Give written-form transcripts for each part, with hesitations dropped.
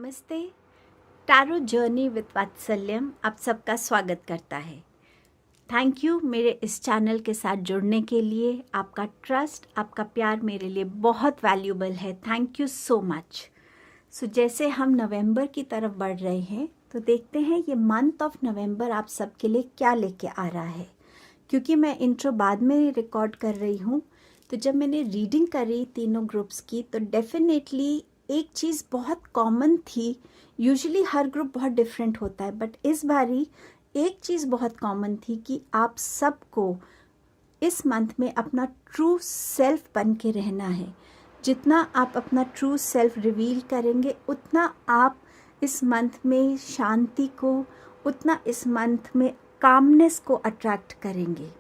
नमस्ते। Tarot journey with वात्सल्यम आप सबका स्वागत करता है। थैंक यू मेरे इस चैनल के साथ जुड़ने के लिए। आपका ट्रस्ट, आपका प्यार मेरे लिए बहुत वैल्यूबल है। Thank you so much. जैसे हम नवंबर की तरफ बढ़ रहे हैं तो देखते हैं ये मंथ ऑफ नवंबर आप सबके लिए क्या लेके आ रहा है। क्योंकि मैं इंट्रो बाद में रिकॉर्ड कर रही हूँ, तो जब मैंने रीडिंग करी तीनों ग्रुप्स की तो डेफिनेटली एक चीज़ बहुत कॉमन थी। यूजुअली हर ग्रुप बहुत डिफरेंट होता है, बट इस बारी एक चीज़ बहुत कॉमन थी कि आप सबको इस मंथ में अपना ट्रू सेल्फ बन के रहना है। जितना आप अपना ट्रू सेल्फ रिवील करेंगे उतना आप इस मंथ में शांति को, उतना इस मंथ में कामनेस को अट्रैक्ट करेंगे।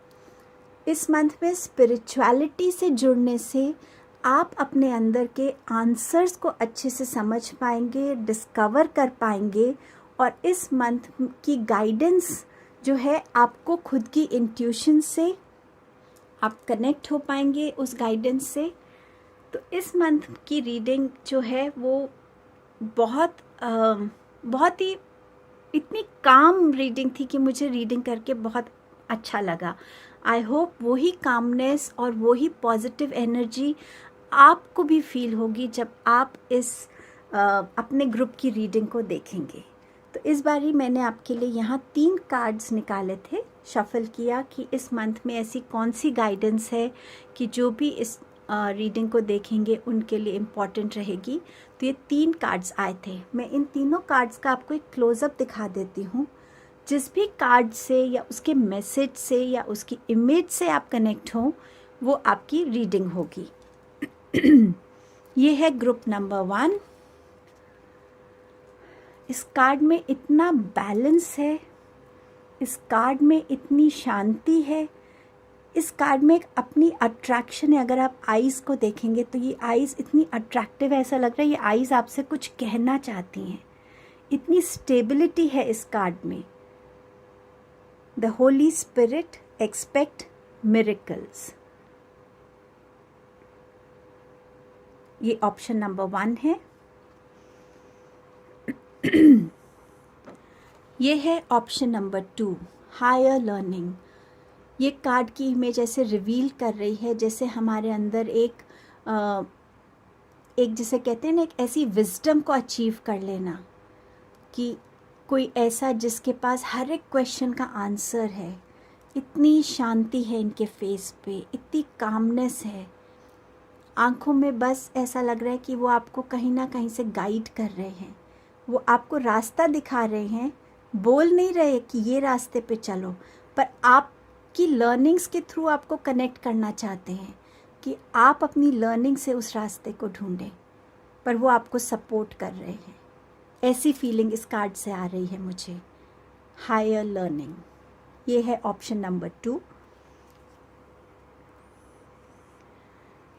इस मंथ में स्पिरिचुअलिटी से जुड़ने से आप अपने अंदर के आंसर्स को अच्छे से समझ पाएंगे, डिस्कवर कर पाएंगे, और इस मंथ की गाइडेंस जो है आपको खुद की इंट्यूशन से आप कनेक्ट हो पाएंगे उस गाइडेंस से। तो इस मंथ की रीडिंग जो है वो बहुत ही इतनी काम रीडिंग थी कि मुझे रीडिंग करके बहुत अच्छा लगा। आई होप वही कामनेस और वही पॉजिटिव एनर्जी आपको भी फील होगी जब आप इस अपने ग्रुप की रीडिंग को देखेंगे। तो इस बारी मैंने आपके लिए यहाँ 3 कार्ड्स निकाले थे, शफल किया कि इस मंथ में ऐसी कौन सी गाइडेंस है कि जो भी इस रीडिंग को देखेंगे उनके लिए इम्पॉर्टेंट रहेगी। तो ये 3 कार्ड्स आए थे। मैं इन तीनों कार्ड्स का आपको एक क्लोज़अप दिखा देती हूँ। जिस भी कार्ड से या उसके मैसेज से या उसकी इमेज से आप कनेक्ट हों वो आपकी रीडिंग होगी। ये है ग्रुप नंबर 1। इस कार्ड में इतना बैलेंस है, इस कार्ड में इतनी शांति है, इस कार्ड में एक अपनी अट्रैक्शन है। अगर आप आईज़ को देखेंगे तो ये आईज़ इतनी अट्रैक्टिव है, ऐसा लग रहा है ये आईज़ आपसे कुछ कहना चाहती हैं। इतनी स्टेबिलिटी है इस कार्ड में। The Holi spirit expect miracles, ये ऑप्शन नंबर 1 है। ये है ऑप्शन नंबर 2, हायर लर्निंग। ये कार्ड की इमेज ऐसे रिवील कर रही है जैसे हमारे अंदर एक जिसे कहते हैं ना, एक ऐसी विजडम को अचीव कर लेना कि कोई ऐसा जिसके पास हर एक क्वेश्चन का आंसर है। इतनी शांति है इनके फेस पे, इतनी कामनेस है, आँखों में बस ऐसा लग रहा है कि वो आपको कहीं ना कहीं से गाइड कर रहे हैं, वो आपको रास्ता दिखा रहे हैं। बोल नहीं रहे कि ये रास्ते पे चलो, पर आपकी लर्निंग्स के थ्रू आपको कनेक्ट करना चाहते हैं कि आप अपनी लर्निंग से उस रास्ते को ढूंढें, पर वो आपको सपोर्ट कर रहे हैं। ऐसी फीलिंग इस कार्ड से आ रही है मुझे, हायर लर्निंग। ये है ऑप्शन नंबर 2।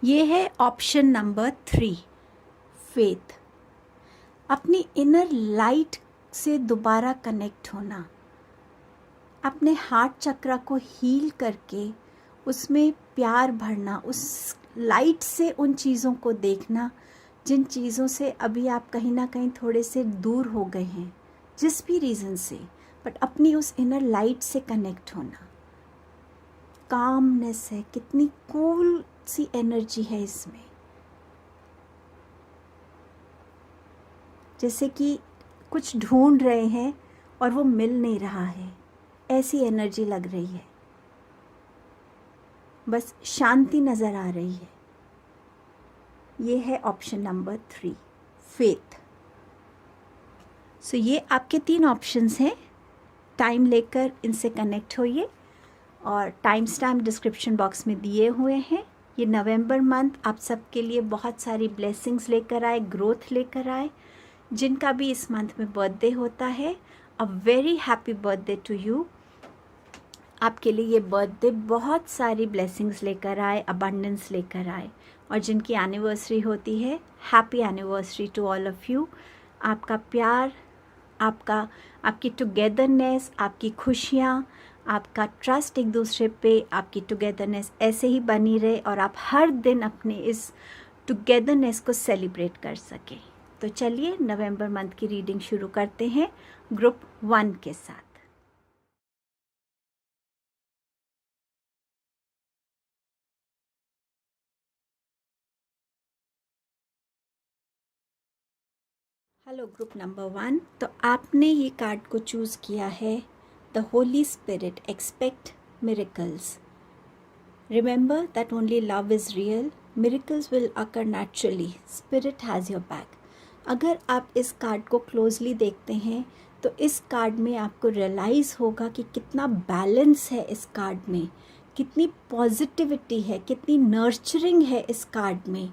ये है ऑप्शन नंबर 3, फेथ। अपनी इनर लाइट से दोबारा कनेक्ट होना, अपने हार्ट चक्र को हील करके उसमें प्यार भरना, उस लाइट से उन चीज़ों को देखना जिन चीज़ों से अभी आप कहीं ना कहीं थोड़े से दूर हो गए हैं, जिस भी रीज़न से, बट अपनी उस इनर लाइट से कनेक्ट होना। कामनेस है, कितनी कूल सी एनर्जी है इसमें, जैसे कि कुछ ढूंढ रहे हैं और वो मिल नहीं रहा है, ऐसी एनर्जी लग रही है। बस शांति नज़र आ रही है। ये है ऑप्शन नंबर 3, फेथ। ये आपके 3 ऑप्शंस हैं। टाइम लेकर इनसे कनेक्ट होइए, और टाइम स्टैम्प डिस्क्रिप्शन बॉक्स में दिए हुए हैं। ये नवंबर मंथ आप सबके लिए बहुत सारी ब्लेसिंग्स लेकर आए, ग्रोथ लेकर आए। जिनका भी इस मंथ में बर्थडे होता है, a very happy birthday to you. आपके लिए ये बर्थडे बहुत सारी ब्लेसिंग्स लेकर आए, अबंडेंस लेकर आए। और जिनकी एनिवर्सरी होती है, happy anniversary to all of you. आपका प्यार, आपकी टुगेदरनेस, आपकी खुशियाँ, आपका ट्रस्ट एक दूसरे पे, आपकी टुगेदरनेस ऐसे ही बनी रहे, और आप हर दिन अपने इस टुगेदरनेस को सेलिब्रेट कर सकें। तो चलिए नवंबर मंथ की रीडिंग शुरू करते हैं ग्रुप 1 के साथ। हेलो ग्रुप नंबर 1, तो आपने ये कार्ड को चूज़ किया है, the Holi spirit expect miracles. Remember that only love is real, miracles will occur naturally, spirit has your back. अगर आप इस कार्ड को क्लोजली देखते हैं तो इस कार्ड में आपको रियलाइज़ होगा कि कितना बैलेंस है इस कार्ड में, कितनी पॉजिटिविटी है, कितनी नर्चरिंग है इस कार्ड में।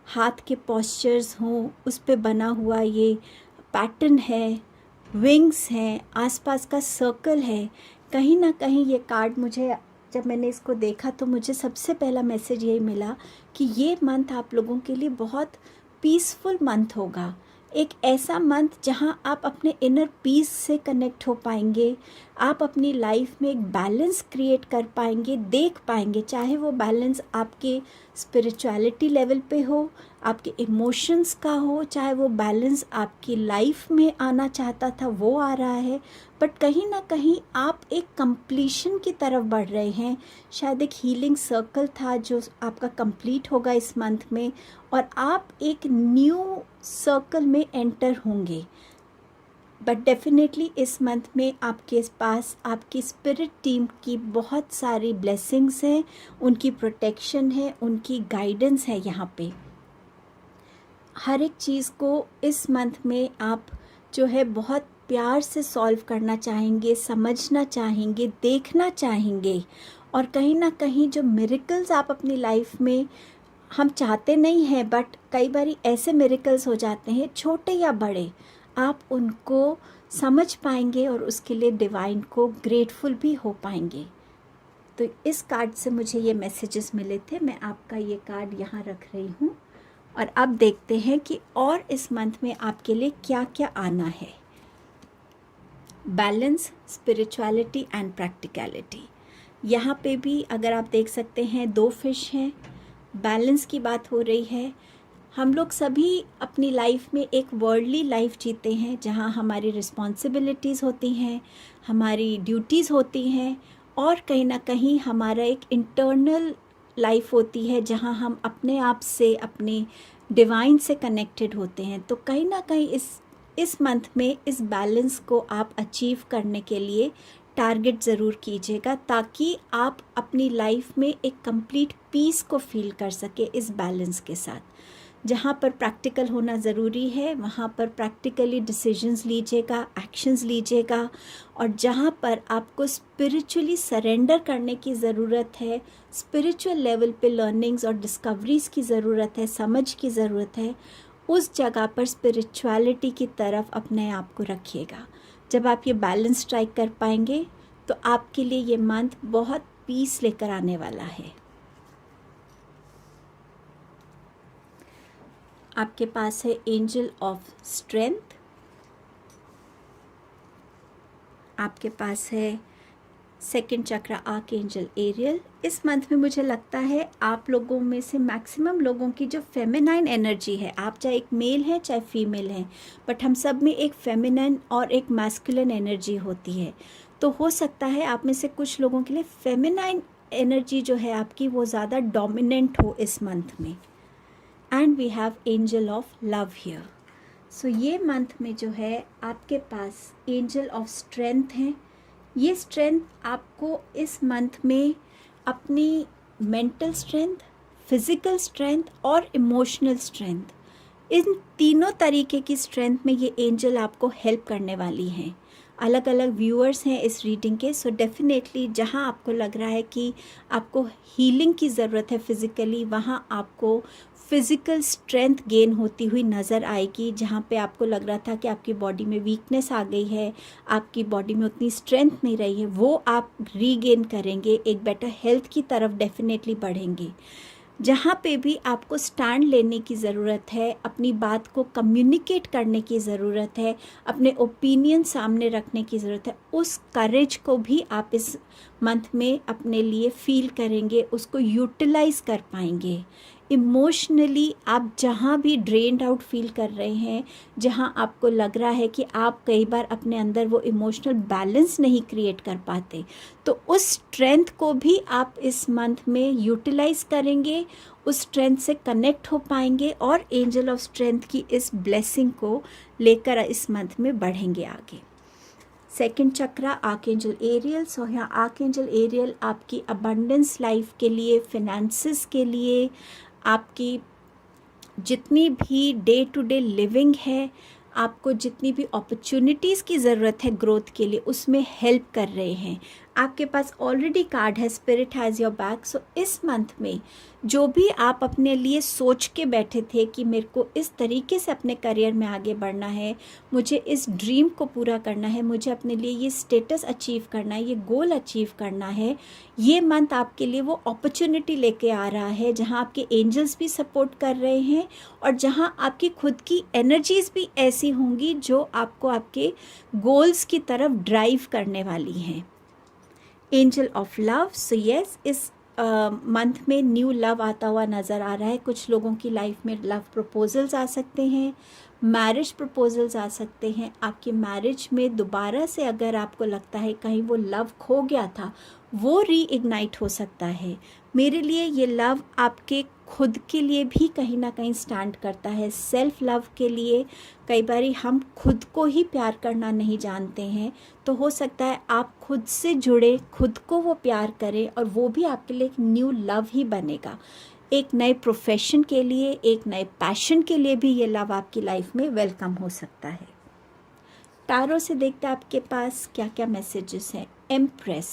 हाथ के पॉस्चर्स हों, उस पे बना हुआ ये पैटर्न है, विंग्स हैं, आसपास का सर्कल है। कहीं ना कहीं ये कार्ड मुझे, जब मैंने इसको देखा तो मुझे सबसे पहला मैसेज यही मिला कि ये मंथ आप लोगों के लिए बहुत पीसफुल मंथ होगा। एक ऐसा मंथ जहां आप अपने इनर पीस से कनेक्ट हो पाएंगे, आप अपनी लाइफ में एक बैलेंस क्रिएट कर पाएंगे, देख पाएंगे, चाहे वो बैलेंस आपके स्पिरिचुअलिटी लेवल पे हो, आपके इमोशंस का हो, चाहे वो बैलेंस आपकी लाइफ में आना चाहता था वो आ रहा है, बट कहीं ना कहीं आप एक कंप्लीशन की तरफ बढ़ रहे हैं। शायद एक हीलिंग सर्कल था जो आपका कंप्लीट होगा इस मंथ में, और आप एक न्यू सर्कल में एंटर होंगे। बट डेफिनेटली इस मंथ में आपके पास आपकी स्पिरिट टीम की बहुत सारी ब्लेसिंग्स हैं, उनकी प्रोटेक्शन है, उनकी गाइडेंस है। यहाँ पे हर एक चीज़ को इस मंथ में आप जो है बहुत प्यार से सॉल्व करना चाहेंगे, समझना चाहेंगे, देखना चाहेंगे। और कहीं ना कहीं जो मिरेकल्स आप अपनी लाइफ में हम चाहते नहीं हैं, बट कई बार ऐसे मिरेकल्स हो जाते हैं, छोटे या बड़े, आप उनको समझ पाएंगे और उसके लिए डिवाइन को ग्रेटफुल भी हो पाएंगे। तो इस कार्ड से मुझे ये मैसेजेस मिले थे, मैं आपका ये कार्ड यहाँ रख रही हूँ। और अब देखते हैं कि और इस मंथ में आपके लिए क्या क्या आना है। Balance, spirituality and practicality. यहाँ पे भी अगर आप देख सकते हैं 2 फिश हैं। बैलेंस की बात हो रही है। हम लोग सभी अपनी लाइफ में एक वर्ल्डली लाइफ जीते हैं जहाँ हमारी रिस्पॉन्सिबिलिटीज़ होती हैं, हमारी ड्यूटीज़ होती हैं, और कहीं ना कहीं हमारा एक इंटरनल लाइफ होती है जहाँ हम अपने आप से, अपने डिवाइन से कनेक्टेड होते हैं। तो कहीं ना कहीं इस मंथ में इस बैलेंस को आप अचीव करने के लिए टारगेट ज़रूर कीजिएगा, ताकि आप अपनी लाइफ में एक कंप्लीट पीस को फील कर सके इस बैलेंस के साथ। जहाँ पर प्रैक्टिकल होना ज़रूरी है वहाँ पर प्रैक्टिकली डिसीजंस लीजिएगा, एक्शंस लीजिएगा। और जहाँ पर आपको स्पिरिचुअली सरेंडर करने की ज़रूरत है, स्पिरिचुअल लेवल पे लर्निंग्स और डिस्कवरीज़ की ज़रूरत है, समझ की ज़रूरत है, उस जगह पर स्पिरिचुअलिटी की तरफ अपने आप को रखिएगा। जब आप ये बैलेंस स्ट्राइक कर पाएंगे तो आपके लिए ये मंथ बहुत पीस लेकर आने वाला है। आपके पास है एंजल ऑफ स्ट्रेंथ, आपके पास है सेकंड चक्र आर्क एंजल एरियल। इस मंथ में मुझे लगता है आप लोगों में से मैक्सिमम लोगों की जो फेमिनाइन एनर्जी है, आप चाहे एक मेल हैं चाहे फीमेल हैं, बट हम सब में एक फेमिनाइन और एक मैस्कुलिन एनर्जी होती है। तो हो सकता है आप में से कुछ लोगों के लिए फेमिनाइन एनर्जी जो है आपकी वो ज़्यादा डोमिनेंट हो इस मंथ में। And we have angel of love here. So ये मंथ में जो है आपके पास एंजल ऑफ स्ट्रेंथ हैं। ये स्ट्रेंथ आपको इस मंथ में अपनी मेंटल स्ट्रेंथ, फिज़िकल स्ट्रेंथ और इमोशनल स्ट्रेंथ, इन तीनों तरीके की स्ट्रेंथ में ये एंजल आपको हेल्प करने वाली हैं। अलग अलग व्यूअर्स हैं इस रीडिंग के, सो डेफिनेटली जहाँ आपको लग रहा है कि आपको हीलिंग की ज़रूरत है फिज़िकली, वहाँ आपको फिज़िकल स्ट्रेंथ गेन होती हुई नज़र आएगी। जहाँ पे आपको लग रहा था कि आपकी बॉडी में वीकनेस आ गई है, आपकी बॉडी में उतनी स्ट्रेंथ नहीं रही है, वो आप रीगेन करेंगे, एक बेटर हेल्थ की तरफ डेफिनेटली बढ़ेंगे। जहाँ पे भी आपको स्टैंड लेने की ज़रूरत है, अपनी बात को कम्युनिकेट करने की ज़रूरत है, अपने ओपिनियन सामने रखने की ज़रूरत है, उस करेज को भी आप इस मंथ में अपने लिए फील करेंगे, उसको यूटिलाइज़ कर पाएंगे। इमोशनली आप जहाँ भी ड्रेन्ड आउट फील कर रहे हैं, जहाँ आपको लग रहा है कि आप कई बार अपने अंदर वो इमोशनल बैलेंस नहीं क्रिएट कर पाते, तो उस स्ट्रेंथ को भी आप इस मंथ में यूटिलाइज करेंगे, उस स्ट्रेंथ से कनेक्ट हो पाएंगे और एंजल ऑफ स्ट्रेंथ की इस ब्लेसिंग को लेकर इस मंथ में बढ़ेंगे आगे। सेकंड चक्रा आर्कएंजल एरियल। सो यहाँ आर्कएंजल एरियल आपकी अबंडेंस लाइफ के लिए, फिनेंसेस के लिए, आपकी जितनी भी डे टू डे लिविंग है, आपको जितनी भी अपॉर्चुनिटीज़ की ज़रूरत है ग्रोथ के लिए, उसमें हेल्प कर रहे हैं। आपके पास ऑलरेडी कार्ड है स्पिरिट हैज़ योर बैक। सो इस मंथ में जो भी आप अपने लिए सोच के बैठे थे कि मेरे को इस तरीके से अपने करियर में आगे बढ़ना है, मुझे इस ड्रीम को पूरा करना है, मुझे अपने लिए ये स्टेटस अचीव करना है, ये गोल अचीव करना है, ये मंथ आपके लिए वो अपॉर्चुनिटी लेके आ रहा है जहाँ आपके एंजल्स भी सपोर्ट कर रहे हैं और जहाँ आपकी खुद की एनर्जीज़ भी ऐसी होंगी जो आपको आपके गोल्स की तरफ ड्राइव करने वाली हैं। Angel of love. So yes, इस मंथ में न्यू लव आता हुआ नज़र आ रहा है। कुछ लोगों की लाइफ में लव प्रपोजल्स आ सकते हैं, मैरिज प्रपोजल्स आ सकते हैं। आपकी मैरिज में दोबारा से अगर आपको लगता है कहीं वो लव खो गया था, वो रीइग्नाइट हो सकता है। मेरे लिए ये लव आपके खुद के लिए भी कहीं ना कहीं स्टैंड करता है, सेल्फ लव के लिए। कई बार हम खुद को ही प्यार करना नहीं जानते हैं, तो हो सकता है आप खुद से जुड़े, खुद को वो प्यार करें और वो भी आपके लिए एक न्यू लव ही बनेगा। एक नए प्रोफेशन के लिए, एक नए पैशन के लिए भी ये लव आपकी लाइफ में वेलकम हो सकता है। टारो से देखते हैं आपके पास क्या क्या मैसेजेस हैं। एम्प्रेस।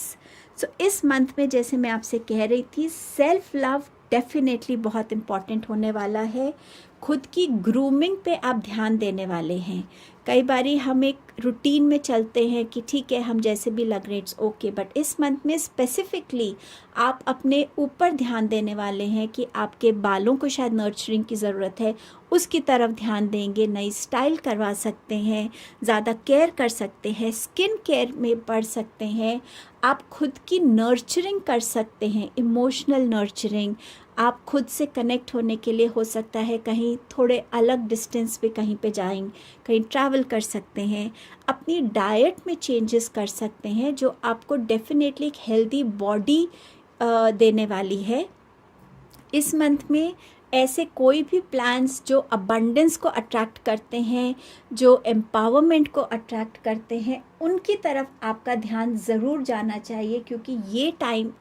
सो इस मंथ में जैसे मैं आपसे कह रही थी, सेल्फ लव डेफिनेटली बहुत इम्पॉर्टेंट होने वाला है। खुद की ग्रूमिंग पे आप ध्यान देने वाले हैं। कई बारी हम एक रूटीन में चलते हैं कि ठीक है हम जैसे भी लग रहे इट्स ओके, बट इस मंथ में स्पेसिफिकली आप अपने ऊपर ध्यान देने वाले हैं कि आपके बालों को शायद नर्चरिंग की ज़रूरत है, उसकी तरफ ध्यान देंगे। नई स्टाइल करवा सकते हैं, ज़्यादा केयर कर सकते हैं, स्किन केयर में बढ़ सकते हैं, आप खुद की नर्चरिंग कर सकते हैं, इमोशनल नर्चरिंग। आप खुद से कनेक्ट होने के लिए हो सकता है कहीं थोड़े अलग डिस्टेंस पे कहीं पे जाएं, कहीं ट्रैवल कर सकते हैं। अपनी डाइट में चेंजेस कर सकते हैं जो आपको डेफिनेटली एक हेल्दी बॉडी देने वाली है। इस मंथ में ऐसे कोई भी प्लान्स जो अबंडेंस को अट्रैक्ट करते हैं, जो एम्पावरमेंट को अट्रैक्ट करते हैं, उनकी तरफ आपका ध्यान ज़रूर जाना चाहिए, क्योंकि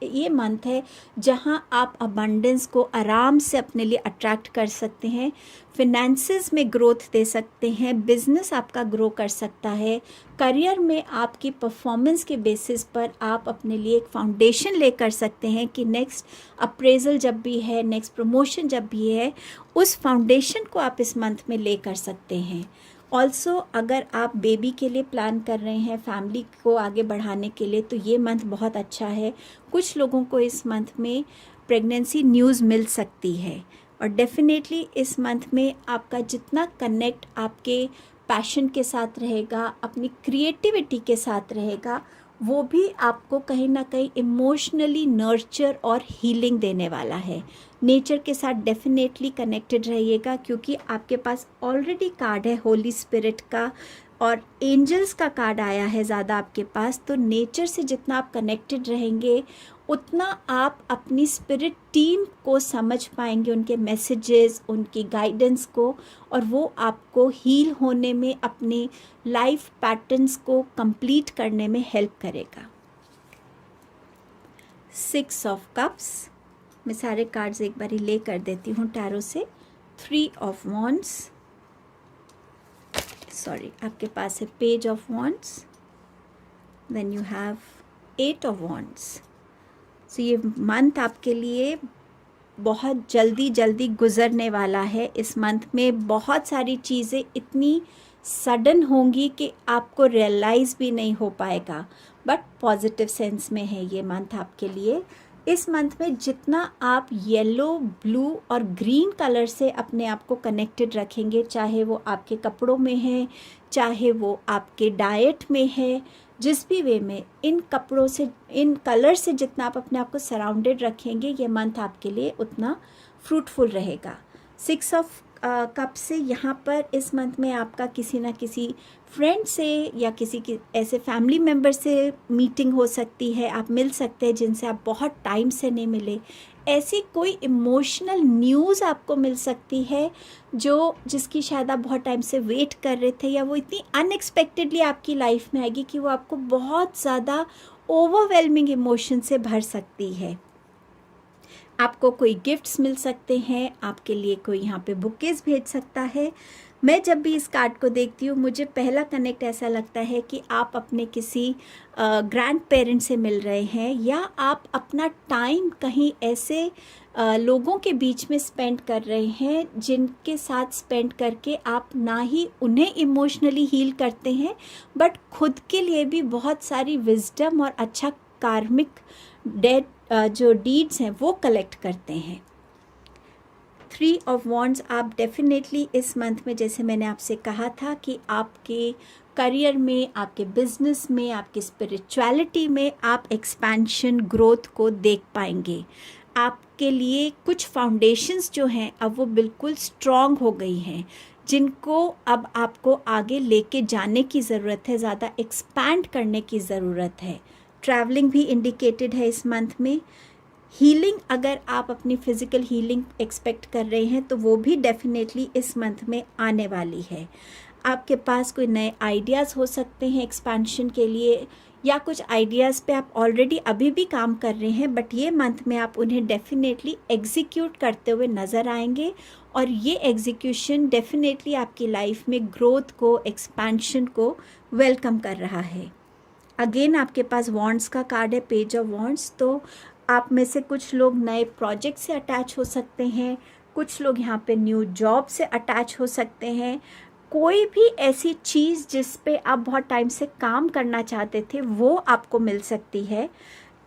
ये मंथ है जहां आप अबंडेंस को आराम से अपने लिए अट्रैक्ट कर सकते हैं। फिनेंसेस में ग्रोथ दे सकते हैं, बिजनेस आपका ग्रो कर सकता है, करियर में आपकी परफॉर्मेंस के बेसिस पर आप अपने लिए एक फाउंडेशन ले कर सकते हैं कि नेक्स्ट अप्रेजल जब भी है, नेक्स्ट प्रमोशन जब भी है, उस फाउंडेशन को आप इस मंथ में ले कर सकते हैं। ऑल्सो अगर आप बेबी के लिए प्लान कर रहे हैं, फैमिली को आगे बढ़ाने के लिए, तो ये मंथ बहुत अच्छा है। कुछ लोगों को इस मंथ में प्रेगनेंसी न्यूज़ मिल सकती है और डेफिनेटली इस मंथ में आपका जितना कनेक्ट आपके पैशन के साथ रहेगा, अपनी क्रिएटिविटी के साथ रहेगा, वो भी आपको कहीं ना कहीं इमोशनली नर्चर और हीलिंग देने वाला है। नेचर के साथ डेफिनेटली कनेक्टेड रहिएगा, क्योंकि आपके पास ऑलरेडी कार्ड है होली स्पिरिट का और एंजल्स का कार्ड आया है ज़्यादा आपके पास। तो नेचर से जितना आप कनेक्टेड रहेंगे, उतना आप अपनी स्पिरिट टीम को समझ पाएंगे, उनके मैसेजेस, उनकी गाइडेंस को, और वो आपको हील होने में, अपने लाइफ पैटर्न्स को कंप्लीट करने में हेल्प करेगा। 6 ऑफ कप्स। मैं सारे कार्ड्स एक बारी ले कर देती हूँ टैरो से। 3 ऑफ वॉन्ड्स, सॉरी आपके पास है page of wands, then you have 8 of wands. So ये मंथ आपके लिए बहुत जल्दी गुजरने वाला है। इस मंथ में बहुत सारी चीज़ें इतनी सडन होंगी कि आपको रियलाइज़ भी नहीं हो पाएगा, बट पॉजिटिव सेंस में है ये मंथ आपके लिए। इस मंथ में जितना आप येलो, ब्लू और ग्रीन कलर से अपने आप को कनेक्टेड रखेंगे, चाहे वो आपके कपड़ों में है, चाहे वो आपके डाइट में है, जिस भी वे में, इन कपड़ों से, इन कलर से जितना आप अपने आप को सराउंडेड रखेंगे, ये मंथ आपके लिए उतना फ्रूटफुल रहेगा। 6 ऑफ कप से यहाँ पर इस मंथ में आपका किसी ना किसी फ्रेंड से या किसी की ऐसे फैमिली मेम्बर से मीटिंग हो सकती है, आप मिल सकते हैं जिनसे आप बहुत टाइम से नहीं मिले। ऐसी कोई इमोशनल न्यूज़ आपको मिल सकती है जिसकी शायद आप बहुत टाइम से वेट कर रहे थे, या वो इतनी अनएक्सपेक्टेडली आपकी लाइफ में आएगी कि वो आपको बहुत ज़्यादा ओवरवेलमिंग इमोशन से भर सकती है। आपको कोई गिफ्ट्स मिल सकते हैं, आपके लिए कोई यहाँ पे बुकेज भेज सकता है। मैं जब भी इस कार्ड को देखती हूँ मुझे पहला कनेक्ट ऐसा लगता है कि आप अपने किसी ग्रैंड पेरेंट से मिल रहे हैं, या आप अपना टाइम कहीं ऐसे लोगों के बीच में स्पेंड कर रहे हैं जिनके साथ स्पेंड करके आप ना ही उन्हें इमोशनली हील करते हैं बट खुद के लिए भी बहुत सारी विजडम और अच्छा कार्मिक जो डीड्स हैं वो कलेक्ट करते हैं। 3 ऑफ वॉन्ड्स आप डेफिनेटली इस मंथ में, जैसे मैंने आपसे कहा था कि आपके करियर में, आपके बिजनेस में, आपकी स्पिरिचुअलिटी में आप एक्सपेंशन ग्रोथ को देख पाएंगे। आपके लिए कुछ फाउंडेशंस जो हैं अब वो बिल्कुल स्ट्रॉन्ग हो गई हैं, जिनको अब आपको आगे लेके जाने की ज़रूरत है, ज़्यादा एक्सपैंड करने की ज़रूरत है। ट्रैवलिंग भी इंडिकेटेड है इस मंथ में। हीलिंग, अगर आप अपनी फ़िज़िकल हीलिंग एक्सपेक्ट कर रहे हैं तो वो भी डेफिनेटली इस मंथ में आने वाली है। आपके पास कोई नए आइडियाज़ हो सकते हैं एक्सपेंशन के लिए, या कुछ आइडियाज़ पे आप ऑलरेडी अभी भी काम कर रहे हैं बट ये मंथ में आप उन्हें डेफिनेटली एग्जीक्यूट करते हुए नज़र आएंगे, और ये एग्जीक्यूशन डेफिनेटली आपकी लाइफ में ग्रोथ को, एक्सपेंशन को वेलकम कर रहा है। अगेन आपके पास वॉन्ड्स का कार्ड है, पेज ऑफ वॉन्ड्स। तो आप में से कुछ लोग नए प्रोजेक्ट से अटैच हो सकते हैं, कुछ लोग यहाँ पे न्यू जॉब से अटैच हो सकते हैं। कोई भी ऐसी चीज़ जिस पे आप बहुत टाइम से काम करना चाहते थे वो आपको मिल सकती है।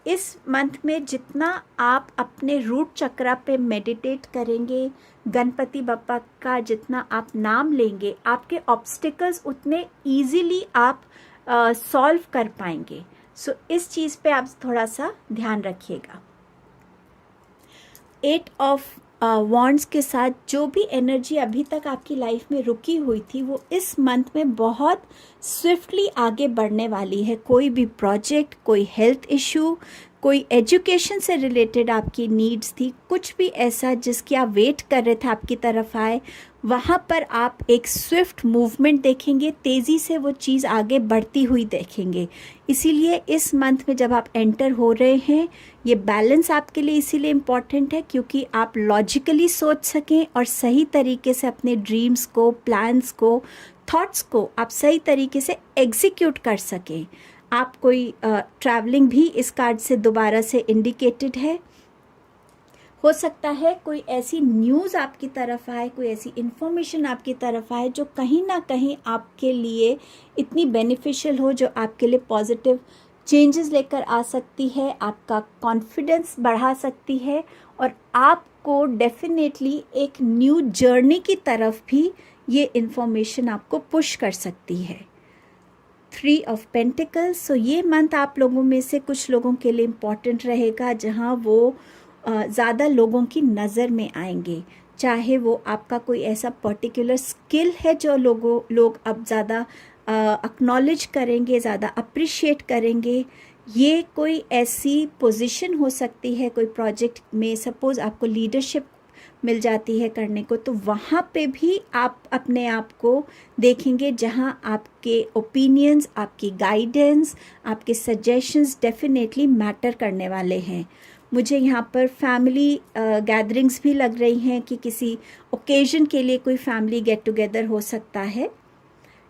इस मंथ में जितना आप अपने रूट चक्रा पे मेडिटेट करेंगे, गणपति बप्पा का जितना आप नाम लेंगे, आपके ऑब्स्टिकल्स उतने ईजीली आप सॉल्व कर पाएंगे। सो इस चीज़ पे आप थोड़ा सा ध्यान रखिएगा। 8 ऑफ वॉन्ड्स के साथ जो भी एनर्जी अभी तक आपकी लाइफ में रुकी हुई थी वो इस मंथ में बहुत स्विफ्टली आगे बढ़ने वाली है। कोई भी प्रोजेक्ट, कोई हेल्थ इशू, कोई एजुकेशन से रिलेटेड आपकी नीड्स थी, कुछ भी ऐसा जिसकी आप वेट कर रहे थे आपकी तरफ आए, वहाँ पर आप एक स्विफ्ट मूवमेंट देखेंगे, तेज़ी से वो चीज़ आगे बढ़ती हुई देखेंगे। इसीलिए इस मंथ में जब आप एंटर हो रहे हैं, ये बैलेंस आपके लिए इसीलिए इम्पॉर्टेंट है क्योंकि आप लॉजिकली सोच सकें और सही तरीके से अपने ड्रीम्स को, प्लान्स को, थॉट्स को आप सही तरीके से एग्जीक्यूट कर सकें। आप कोई ट्रैवलिंग भी इस कार्ड से दोबारा से इंडिकेटेड है। हो सकता है कोई ऐसी न्यूज़ आपकी तरफ आए, कोई ऐसी इन्फॉर्मेशन आपकी तरफ आए जो कहीं ना कहीं आपके लिए इतनी बेनिफिशियल हो, जो आपके लिए पॉजिटिव चेंजेस लेकर आ सकती है, आपका कॉन्फिडेंस बढ़ा सकती है और आपको डेफिनेटली एक न्यू जर्नी की तरफ भी ये इन्फॉर्मेशन आपको पुश कर सकती है। 3 ऑफ पेंटिकल्स। सो ये मंथ आप लोगों में से कुछ लोगों के लिए इम्पॉर्टेंट रहेगा जहाँ वो ज़्यादा लोगों की नज़र में आएंगे, चाहे वो आपका कोई ऐसा पर्टिकुलर स्किल है जो लोग अब ज़्यादा एक्नॉलेज करेंगे, ज़्यादा अप्रिशिएट करेंगे। ये कोई ऐसी पोजीशन हो सकती है कोई प्रोजेक्ट में, सपोज़ आपको लीडरशिप मिल जाती है करने को, तो वहाँ पे भी आप अपने आप को देखेंगे जहाँ आपके ओपिनियंस, आपकी गाइडेंस, आपके सजेशंस डेफिनेटली मैटर करने वाले हैं। मुझे यहाँ पर फैमिली गैदरिंग्स भी लग रही हैं कि किसी ओकेजन के लिए कोई फैमिली गेट टुगेदर हो सकता है।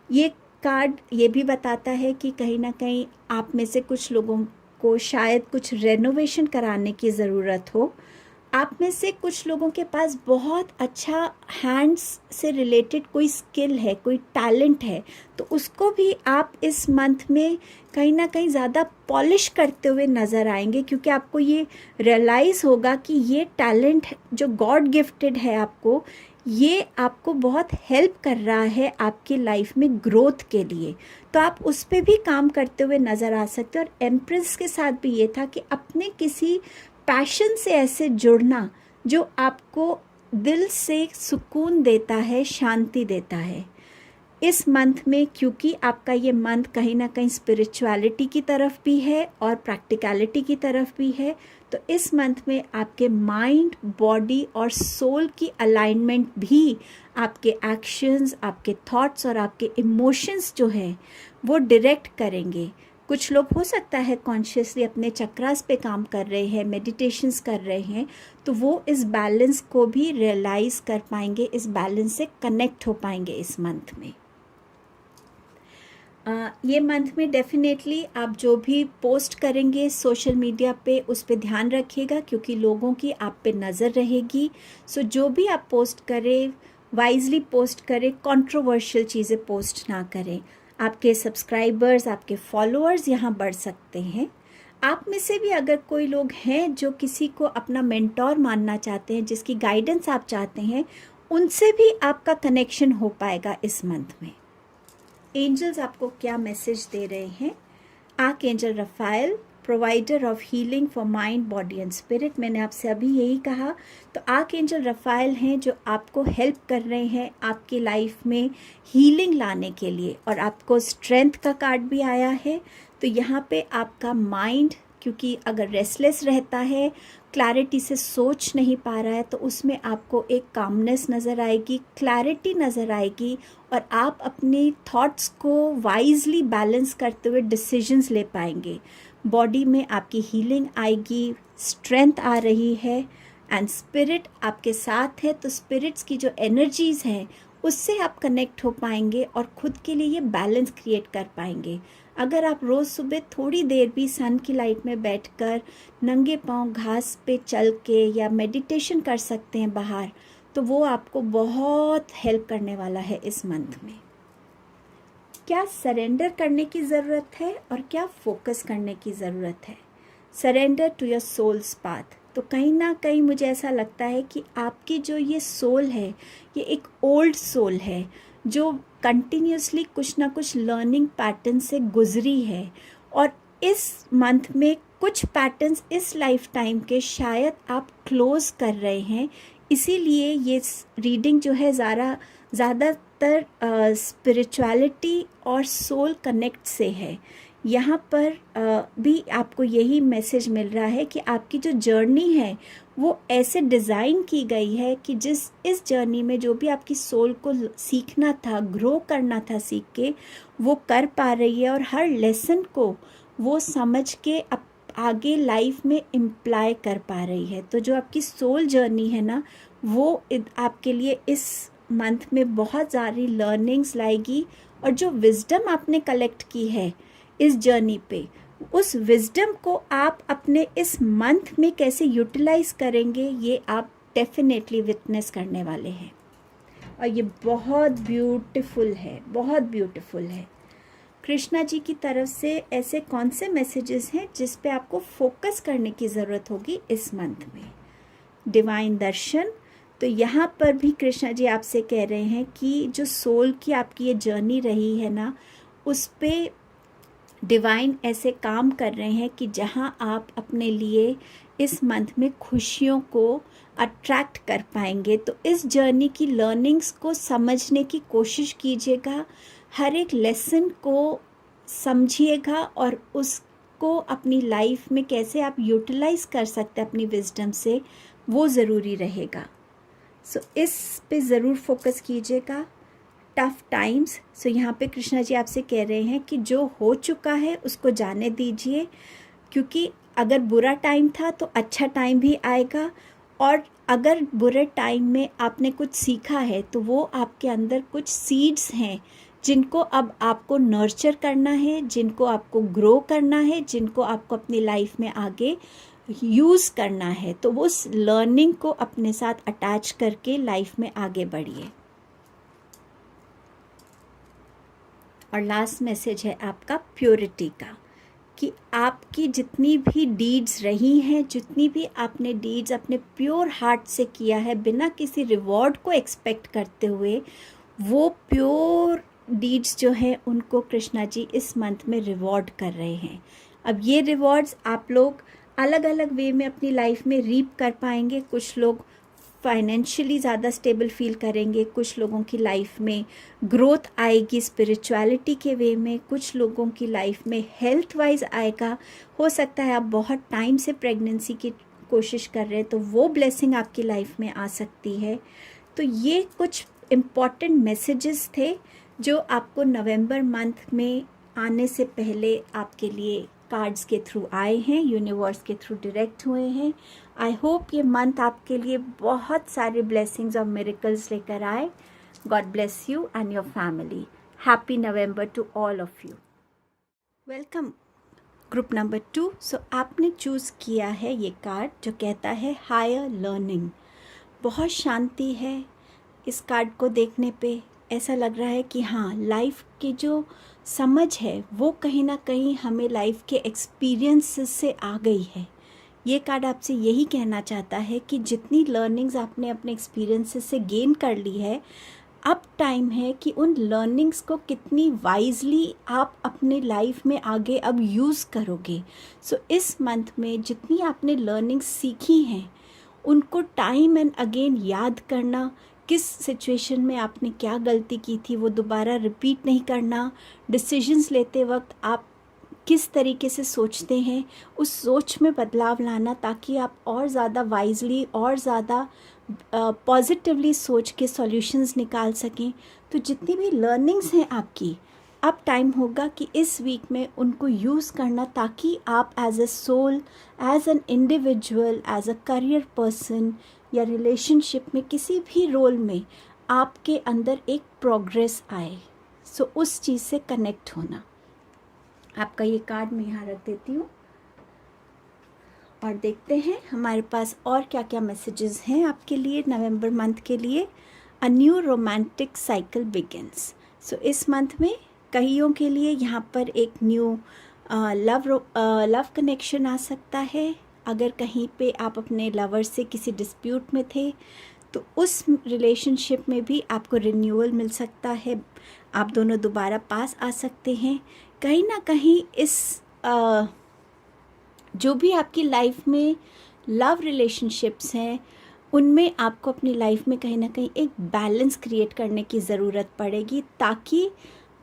ये कार्ड ये भी बताता है कि कहीं ना कहीं आप में से कुछ लोगों को शायद कुछ रेनोवेशन कराने की ज़रूरत हो। आप में से कुछ लोगों के पास बहुत अच्छा हैंड्स से रिलेटेड कोई स्किल है, कोई टैलेंट है, तो उसको भी आप इस मंथ में कहीं ना कहीं ज़्यादा पॉलिश करते हुए नज़र आएंगे, क्योंकि आपको ये रियलाइज़ होगा कि ये टैलेंट जो गॉड गिफ्टेड है आपको, ये आपको बहुत हेल्प कर रहा है आपकी लाइफ में ग्रोथ के लिए, तो आप उस पर भी काम करते हुए नज़र आ सकते हैं। और एम्प्रेस के साथ भी ये था कि अपने किसी पैशन से ऐसे जुड़ना जो आपको दिल से सुकून देता है, शांति देता है। इस मंथ में क्योंकि आपका ये मंथ कहीं ना कहीं स्पिरिचुअलिटी की तरफ भी है और प्रैक्टिकलिटी की तरफ भी है, तो इस मंथ में आपके माइंड, बॉडी और सोल की अलाइनमेंट भी आपके एक्शंस, आपके थॉट्स और आपके इमोशंस जो हैं वो डायरेक्ट करेंगे। कुछ लोग हो सकता है कॉन्शियसली अपने चक्रास पे काम कर रहे हैं, मेडिटेशंस कर रहे हैं, तो वो इस बैलेंस को भी रियलाइज़ कर पाएंगे, इस बैलेंस से कनेक्ट हो पाएंगे इस मंथ में। ये मंथ में डेफिनेटली आप जो भी पोस्ट करेंगे सोशल मीडिया पे उस पे ध्यान रखिएगा, क्योंकि लोगों की आप पे नज़र रहेगी। सो जो भी आप पोस्ट करें वाइजली पोस्ट करें, कंट्रोवर्शियल चीज़ें पोस्ट ना करें। आपके सब्सक्राइबर्स, आपके फॉलोअर्स यहाँ बढ़ सकते हैं। आप में से भी अगर कोई लोग हैं जो किसी को अपना मेंटोर मानना चाहते हैं, जिसकी गाइडेंस आप चाहते हैं, उनसे भी आपका कनेक्शन हो पाएगा इस मंथ में। एंजल्स आपको क्या मैसेज दे रहे हैं? Archangel Raphael, provider of healing for mind, body and spirit. मैंने आपसे अभी यही कहा, तो आर्क एंजल रफाएल हैं जो आपको हेल्प कर रहे हैं आपकी लाइफ में हीलिंग लाने के लिए। और आपको स्ट्रेंथ का कार्ड भी आया है, तो यहाँ पे आपका माइंड, क्योंकि अगर रेस्टलेस रहता है, क्लैरिटी से सोच नहीं पा रहा है, तो उसमें आपको एक कामनेस नज़र आएगी, क्लैरिटी नज़र आएगी, और आप अपनी थॉट्स को वाइजली बैलेंस करते हुए डिसीजंस ले पाएंगे। बॉडी में आपकी हीलिंग आएगी, स्ट्रेंथ आ रही है, एंड स्पिरिट आपके साथ है, तो स्पिरिट्स की जो एनर्जीज़ हैं उससे आप कनेक्ट हो पाएंगे और ख़ुद के लिए ये बैलेंस क्रिएट कर पाएंगे। अगर आप रोज़ सुबह थोड़ी देर भी सन की लाइट में बैठकर नंगे पांव घास पे चल के या मेडिटेशन कर सकते हैं बाहर, तो वो आपको बहुत हेल्प करने वाला है इस मंथ में। क्या सरेंडर करने की ज़रूरत है और क्या फोकस करने की ज़रूरत है? Surrender to your soul's path. तो कहीं ना कहीं मुझे ऐसा लगता है कि आपकी जो ये सोल है, ये एक ओल्ड सोल है जो कंटिन्यूसली कुछ ना कुछ लर्निंग पैटर्न से गुजरी है, और इस मंथ में कुछ पैटर्न्स इस लाइफ टाइम के शायद आप क्लोज कर रहे हैं। इसीलिए ये रीडिंग जो है ज़्यादातर स्पिरिचुअलिटी और सोल कनेक्ट से है। यहाँ पर भी आपको यही मैसेज मिल रहा है कि आपकी जो जर्नी है वो ऐसे डिज़ाइन की गई है कि इस जर्नी में जो भी आपकी सोल को सीखना था, ग्रो करना था, सीख के वो कर पा रही है, और हर लेसन को वो समझ के आगे लाइफ में इम्प्लाई कर पा रही है। तो जो आपकी सोल जर्नी है ना, वो आपके लिए इस मंथ में बहुत सारी लर्निंग्स लाएगी, और जो विजडम आपने कलेक्ट की है इस जर्नी पे, उस विजडम को आप अपने इस मंथ में कैसे यूटिलाइज करेंगे, ये आप डेफिनेटली विटनेस करने वाले हैं। और ये बहुत ब्यूटीफुल है, बहुत ब्यूटीफुल है। कृष्णा जी की तरफ से ऐसे कौन से मैसेजेस हैं जिस पे आपको फोकस करने की ज़रूरत होगी इस मंथ में? डिवाइन दर्शन। तो यहाँ पर भी कृष्णा जी आपसे कह रहे हैं कि जो सोल की आपकी ये जर्नी रही है ना, उस पे डिवाइन ऐसे काम कर रहे हैं कि जहाँ आप अपने लिए इस मंथ में खुशियों को अट्रैक्ट कर पाएंगे। तो इस जर्नी की लर्निंग्स को समझने की कोशिश कीजिएगा, हर एक लेसन को समझिएगा, और उसको अपनी लाइफ में कैसे आप यूटिलाइज कर सकते हैं अपनी विजडम से, वो ज़रूरी रहेगा। सो इस पे ज़रूर फोकस कीजिएगा। Tough times. सो यहाँ पे कृष्णा जी आपसे कह रहे हैं कि जो हो चुका है उसको जाने दीजिए, क्योंकि अगर बुरा टाइम था तो अच्छा टाइम भी आएगा, और अगर बुरे टाइम में आपने कुछ सीखा है तो वो आपके अंदर कुछ सीड्स हैं जिनको अब आपको नर्चर करना है, जिनको आपको ग्रो करना है, जिनको आपको अपनी लाइफ में आगे यूज़ करना है। तो वो उस लर्निंग को अपने साथ अटैच करके लाइफ में आगे बढ़िए। और लास्ट मैसेज है आपका प्योरिटी का, कि आपकी जितनी भी डीड्स रही हैं, जितनी भी आपने डीड्स अपने प्योर हार्ट से किया है, बिना किसी रिवॉर्ड को एक्सपेक्ट करते हुए, वो प्योर डीड्स जो हैं उनको कृष्णा जी इस मंथ में रिवॉर्ड कर रहे हैं। अब ये रिवॉर्ड्स आप लोग अलग अलग वे में अपनी लाइफ में रीप कर पाएंगे। कुछ लोग फाइनेंशियली ज़्यादा स्टेबल फील करेंगे, कुछ लोगों की लाइफ में ग्रोथ आएगी स्पिरिचुअलिटी के वे में, कुछ लोगों की लाइफ में हेल्थ वाइज आएगा। हो सकता है आप बहुत टाइम से प्रेगनेंसी की कोशिश कर रहे हैं तो वो ब्लेसिंग आपकी लाइफ में आ सकती है। तो ये कुछ इम्पॉर्टेंट मैसेजेस थे जो आपको नवंबर मंथ में आने से पहले आपके लिए कार्ड्स के थ्रू आए हैं, यूनिवर्स के थ्रू डायरेक्ट हुए हैं। आई होप ये मंथ आपके लिए बहुत सारे ब्लेसिंग्स और मिरेकल्स लेकर आए। God bless you and your family. Happy November to all of you. Welcome group number 2। So आपने चूज़ किया है ये कार्ड जो कहता है हायर लर्निंग। बहुत शांति है इस कार्ड को देखने पे। ऐसा लग रहा है कि हाँ, लाइफ की जो समझ है वो कहीं ना कहीं हमें लाइफ के एक्सपीरियंसेस से आ गई है। ये कार्ड आपसे यही कहना चाहता है कि जितनी लर्निंग्स आपने अपने एक्सपीरियंसेस से गेन कर ली है, अब टाइम है कि उन लर्निंग्स को कितनी वाइजली आप अपने लाइफ में आगे अब यूज़ करोगे। सो इस मंथ में जितनी आपने लर्निंग्स सीखी हैं उनको टाइम एंड अगेन याद करना, किस सिचुएशन में आपने क्या गलती की थी वो दोबारा रिपीट नहीं करना। डिसीजंस लेते वक्त आप किस तरीके से सोचते हैं उस सोच में बदलाव लाना, ताकि आप और ज़्यादा वाइजली और ज़्यादा पॉजिटिवली सोच के सॉल्यूशंस निकाल सकें। तो जितनी भी लर्निंग्स हैं आपकी, अब टाइम होगा कि इस वीक में उनको यूज़ करना, ताकि आप as a soul, as an individual, as a career person या रिलेशनशिप में किसी भी रोल में आपके अंदर एक प्रोग्रेस आए। सो उस चीज़ से कनेक्ट होना। आपका ये कार्ड मैं यहाँ रख देती हूँ और देखते हैं हमारे पास और क्या क्या मैसेजेस हैं आपके लिए नवंबर मंथ के लिए। A new romantic cycle begins. So इस मंथ में कईयों के लिए यहाँ पर एक न्यू लव कनेक्शन आ सकता है। अगर कहीं पे आप अपने लवर से किसी डिस्प्यूट में थे तो उस रिलेशनशिप में भी आपको रिन्यूअल मिल सकता है, आप दोनों दोबारा पास आ सकते हैं। कहीं ना कहीं इस जो भी आपकी लाइफ में लव रिलेशनशिप्स हैं उनमें आपको अपनी लाइफ में कहीं ना कहीं एक बैलेंस क्रिएट करने की ज़रूरत पड़ेगी, ताकि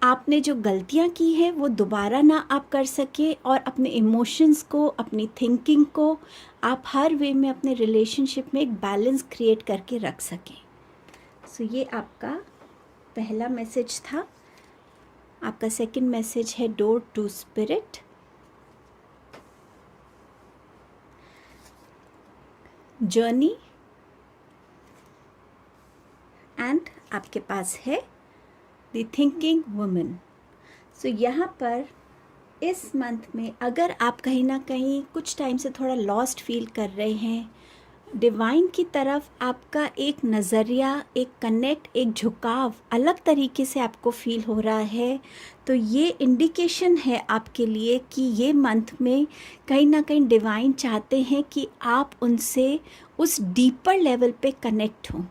आपने जो गलतियां की हैं वो दोबारा ना आप कर सके और अपने इमोशंस को, अपनी थिंकिंग को आप हर वे में अपने रिलेशनशिप में एक बैलेंस क्रिएट करके रख सकें। सो ये आपका पहला मैसेज था। आपका सेकंड मैसेज है door to spirit. Journey and आपके पास है द थिंकिंग वुमन। सो यहाँ पर इस मंथ में अगर आप कहीं ना कहीं कुछ टाइम से थोड़ा लॉस्ट फील कर रहे हैं, डिवाइन की तरफ आपका एक नज़रिया, एक कनेक्ट, एक झुकाव अलग तरीके से आपको फील हो रहा है, तो ये इंडिकेशन है आपके लिए कि ये मंथ में कहीं ना कहीं डिवाइन चाहते हैं कि आप उनसे उस डीपर लेवल पे कनेक्ट हों।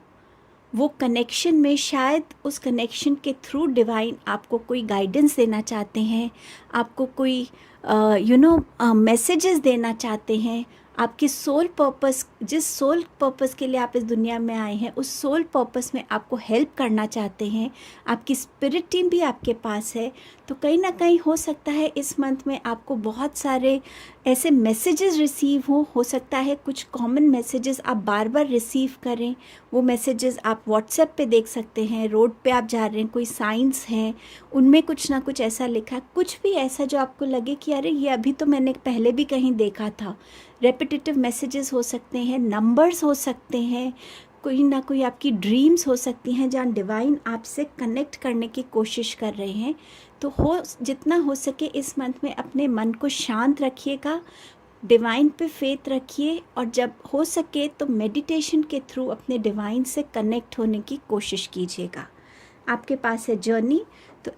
वो कनेक्शन में शायद उस कनेक्शन के थ्रू डिवाइन आपको कोई गाइडेंस देना चाहते हैं, आपको कोई मैसेजेस देना चाहते हैं। आपकी सोल पर्पस, जिस सोल पर्पस के लिए आप इस दुनिया में आए हैं, उस सोल पर्पस में आपको हेल्प करना चाहते हैं। आपकी स्पिरिट टीम भी आपके पास है। तो कहीं ना कहीं हो सकता है इस मंथ में आपको बहुत सारे ऐसे मैसेजेस रिसीव हो सकता है कुछ कॉमन मैसेजेस आप बार बार रिसीव करें। वो मैसेजेस आप व्हाट्सएप पे देख सकते हैं, रोड पे आप जा रहे हैं, कोई साइंस हैं, उनमें कुछ ना कुछ ऐसा लिखा, कुछ भी ऐसा जो आपको लगे कि अरे ये अभी तो मैंने पहले भी कहीं देखा था। रेपिटेटिव मैसेजेस हो सकते हैं, नंबर्स हो सकते हैं, कोई ना कोई आपकी ड्रीम्स हो सकती हैं जहाँ डिवाइन आपसे कनेक्ट करने की कोशिश कर रहे हैं। तो जितना हो सके इस मंथ में अपने मन को शांत रखिएगा, डिवाइन पे फेथ रखिए, और जब हो सके तो मेडिटेशन के थ्रू अपने डिवाइन से कनेक्ट होने की कोशिश कीजिएगा। आपके पास है जर्नी। तो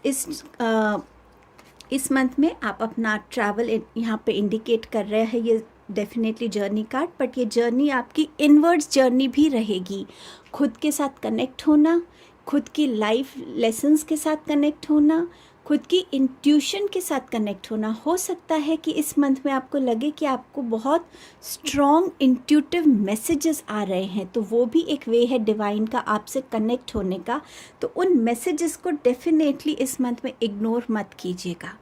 इस मंथ में आप अपना ट्रैवल यहाँ पे इंडिकेट कर रहे हैं, ये डेफिनेटली जर्नी कार्ड, बट ये जर्नी आपकी इनवर्ड्स जर्नी भी रहेगी। खुद के साथ कनेक्ट होना, खुद की लाइफ लेसन्स के साथ कनेक्ट होना, खुद की इंट्यूशन के साथ कनेक्ट होना। हो सकता है कि इस मंथ में आपको लगे कि आपको बहुत स्ट्रॉन्ग इंट्यूटिव मैसेजेस आ रहे हैं, तो वो भी एक वे है डिवाइन का आपसे कनेक्ट होने का। तो उन मैसेजेस को डेफिनेटली इस मंथ में इग्नोर मत कीजिएगा।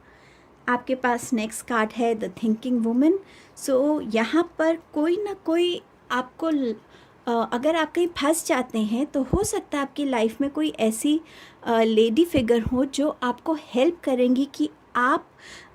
आपके पास नेक्स्ट कार्ड है द थिंकिंग वुमन। सो यहाँ पर कोई ना कोई आपको अगर आप कहीं फंस जाते हैं तो हो सकता है आपकी लाइफ में कोई ऐसी लेडी फिगर हो जो आपको हेल्प करेंगी कि आप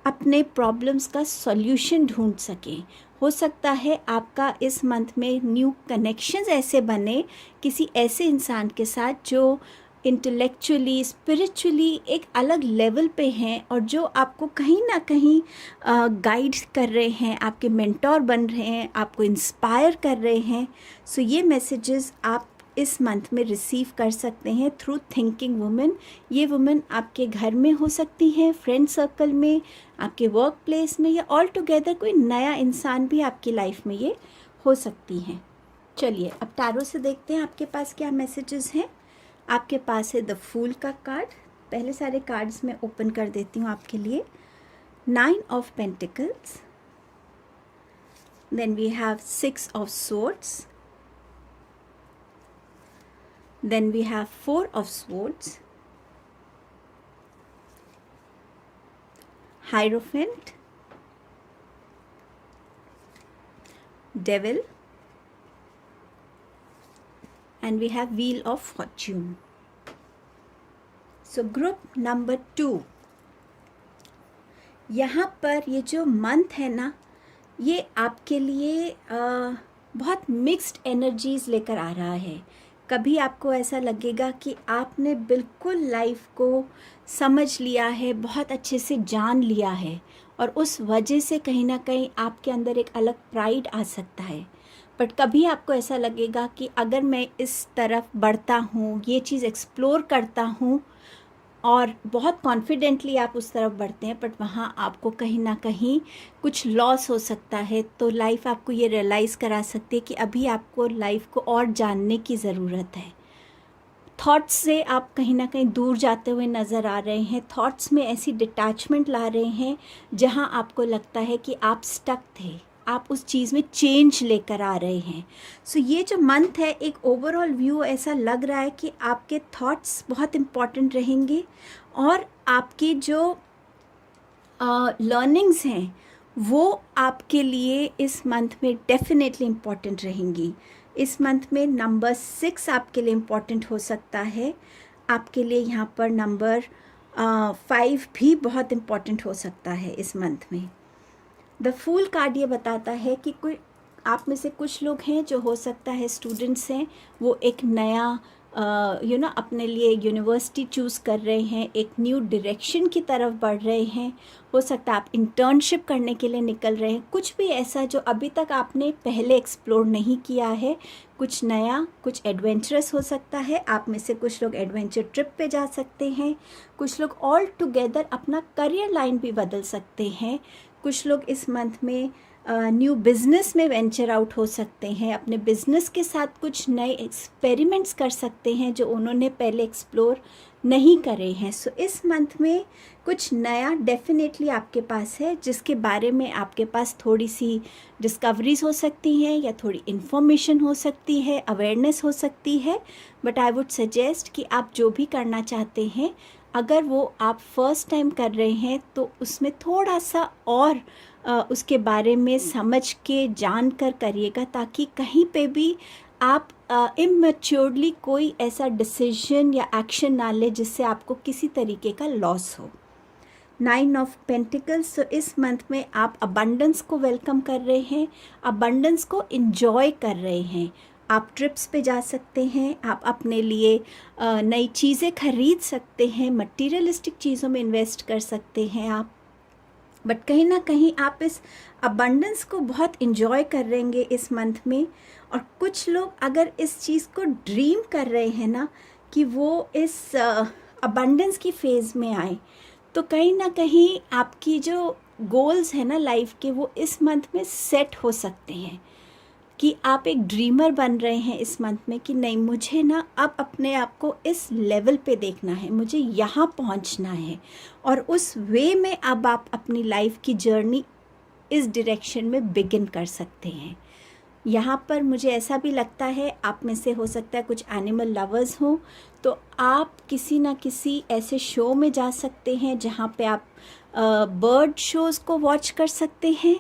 अपने प्रॉब्लम्स का सॉल्यूशन ढूंढ सकें। हो सकता है आपका इस मंथ में न्यू कनेक्शंस ऐसे बने किसी ऐसे इंसान के साथ जो इंटेलेक्चुअली स्पिरिचुअली एक अलग लेवल पे हैं और जो आपको कहीं ना कहीं गाइड कर रहे हैं, आपके मेंटोर बन रहे हैं, आपको इंस्पायर कर रहे हैं। सो ये मैसेजेस आप इस मंथ में रिसीव कर सकते हैं थ्रू थिंकिंग वुमेन। ये वुमेन आपके घर में हो सकती हैं, फ्रेंड सर्कल में, आपके वर्क प्लेस में, या ऑल टुगेदर कोई नया इंसान भी आपकी लाइफ में ये हो सकती हैं। चलिए अब टैरो से देखते हैं आपके पास क्या मैसेजेस हैं। आपके पास है द फूल का कार्ड। पहले सारे कार्ड्स मैं ओपन कर देती हूँ आपके लिए। 9 of pentacles, then we have 6 of swords, then we have 4 of swords, Hierophant, Devil, and we have Wheel of Fortune. So group number 2, यहाँ पर ये जो मंथ है ना, ये आपके लिए बहुत मिक्स्ड एनर्जीज लेकर आ रहा है। कभी आपको ऐसा लगेगा कि आपने बिल्कुल लाइफ को समझ लिया है, बहुत अच्छे से जान लिया है, और उस वजह से कहीं ना कहीं आपके अंदर एक अलग प्राइड आ सकता है। बट कभी आपको ऐसा लगेगा कि अगर मैं इस तरफ बढ़ता हूँ, ये चीज़ एक्सप्लोर करता हूँ, और बहुत कॉन्फिडेंटली आप उस तरफ बढ़ते हैं, बट वहाँ आपको कहीं ना कहीं कुछ लॉस हो सकता है। तो लाइफ आपको ये रियलाइज़ करा सकती है कि अभी आपको लाइफ को और जानने की ज़रूरत है। थॉट्स से आप कहीं ना कहीं दूर जाते हुए नज़र आ रहे हैं। थॉट्स में ऐसी डिटैचमेंट ला रहे हैं जहाँ आपको लगता है कि आप स्टक थे, आप उस चीज़ में चेंज लेकर आ रहे हैं। सो ये जो मंथ है, एक ओवरऑल व्यू ऐसा लग रहा है कि आपके थॉट्स बहुत इम्पॉर्टेंट रहेंगे, और आपकी जो लर्निंग्स हैं वो आपके लिए इस मंथ में डेफिनेटली इम्पॉर्टेंट रहेंगी। इस मंथ में नंबर 6 आपके लिए इम्पॉर्टेंट हो सकता है। आपके लिए यहाँ पर नंबर 5 भी बहुत इम्पॉर्टेंट हो सकता है इस मंथ में। द फूल कार्ड ये बताता है कि कोई आप में से कुछ लोग हैं जो हो सकता है स्टूडेंट्स हैं, वो एक नया अपने लिए यूनिवर्सिटी चूज़ कर रहे हैं, एक न्यू डायरेक्शन की तरफ बढ़ रहे हैं। हो सकता है आप इंटर्नशिप करने के लिए निकल रहे हैं, कुछ भी ऐसा जो अभी तक आपने पहले एक्सप्लोर नहीं किया है, कुछ नया, कुछ एडवेंचरस हो सकता है। आप में से कुछ लोग एडवेंचर ट्रिप पे जा सकते हैं, कुछ लोग ऑल टुगेदर अपना करियर लाइन भी बदल सकते हैं, कुछ लोग इस मंथ में न्यू बिज़नेस में वेंचर आउट हो सकते हैं, अपने बिज़नेस के साथ कुछ नए एक्सपेरिमेंट्स कर सकते हैं जो उन्होंने पहले एक्सप्लोर नहीं करे हैं। सो इस मंथ में कुछ नया डेफिनेटली आपके पास है, जिसके बारे में आपके पास थोड़ी सी डिस्कवरीज हो सकती हैं, या थोड़ी इन्फॉर्मेशन हो सकती है, अवेयरनेस हो सकती है। बट आई वुड सजेस्ट कि आप जो भी करना चाहते हैं, अगर वो आप फर्स्ट टाइम कर रहे हैं तो उसमें थोड़ा सा और उसके बारे में समझ के जान कर करिएगा, ताकि कहीं पे भी आप इमैच्योरली कोई ऐसा डिसीजन या एक्शन ना ले जिससे आपको किसी तरीके का लॉस हो। 9 ऑफ पेंटिकल्स, तो इस मंथ में आप अबंडेंस को वेलकम कर रहे हैं, अबंडेंस को एंजॉय कर रहे हैं। आप ट्रिप्स पे जा सकते हैं, आप अपने लिए नई चीज़ें खरीद सकते हैं, मटीरियलिस्टिक चीज़ों में इन्वेस्ट कर सकते हैं आप। बट कहीं ना कहीं आप इस अबंडेंस को बहुत इन्जॉय कर रहेंगे इस मंथ में। और कुछ लोग अगर इस चीज़ को ड्रीम कर रहे हैं ना कि वो इस अबंडेंस की फेज़ में आए, तो कहीं ना कहीं आपकी जो गोल्स हैं ना लाइफ के, वो इस मंथ में सेट हो सकते हैं कि आप एक ड्रीमर बन रहे हैं इस मंथ में कि नहीं, मुझे ना अब अपने आप को इस लेवल पे देखना है, मुझे यहाँ पहुँचना है, और उस वे में अब आप अपनी लाइफ की जर्नी इस डायरेक्शन में बिगिन कर सकते हैं। यहाँ पर मुझे ऐसा भी लगता है, आप में से हो सकता है कुछ एनिमल लवर्स हों, तो आप किसी ना किसी ऐसे शो में जा सकते हैं जहाँ पे आप बर्ड शोज़ को वॉच कर सकते हैं।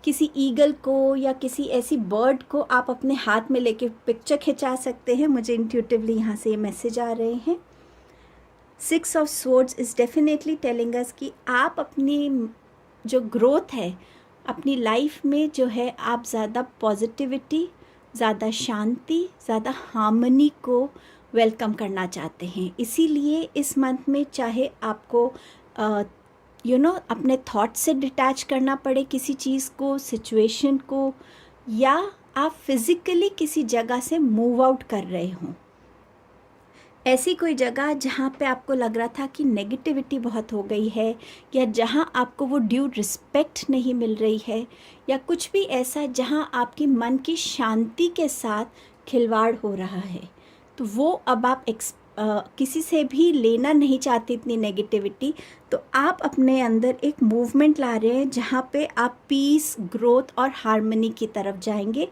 किसी ईगल को या किसी ऐसी बर्ड को आप अपने हाथ में लेके पिक्चर खिंचा सकते हैं। मुझे इंट्यूटिवली यहाँ से ये मैसेज आ रहे हैं। 6 of swords is definitely telling us कि आप अपनी जो ग्रोथ है अपनी लाइफ में जो है, आप ज़्यादा पॉजिटिविटी, ज़्यादा शांति, ज़्यादा हार्मनी को वेलकम करना चाहते हैं। इसीलिए इस मंथ में चाहे आपको अपने थॉट से डिटैच करना पड़े किसी चीज़ को, सिचुएशन को, या आप फिज़िकली किसी जगह से मूव आउट कर रहे हों, ऐसी कोई जगह जहाँ पे आपको लग रहा था कि नेगेटिविटी बहुत हो गई है, या जहाँ आपको वो ड्यू रिस्पेक्ट नहीं मिल रही है, या कुछ भी ऐसा जहाँ आपकी मन की शांति के साथ खिलवाड़ हो रहा है, तो वो अब आप किसी से भी लेना नहीं चाहते इतनी नेगेटिविटी, तो आप अपने अंदर एक मूवमेंट ला रहे हैं जहाँ पे आप पीस, ग्रोथ और हार्मनी की तरफ जाएंगे।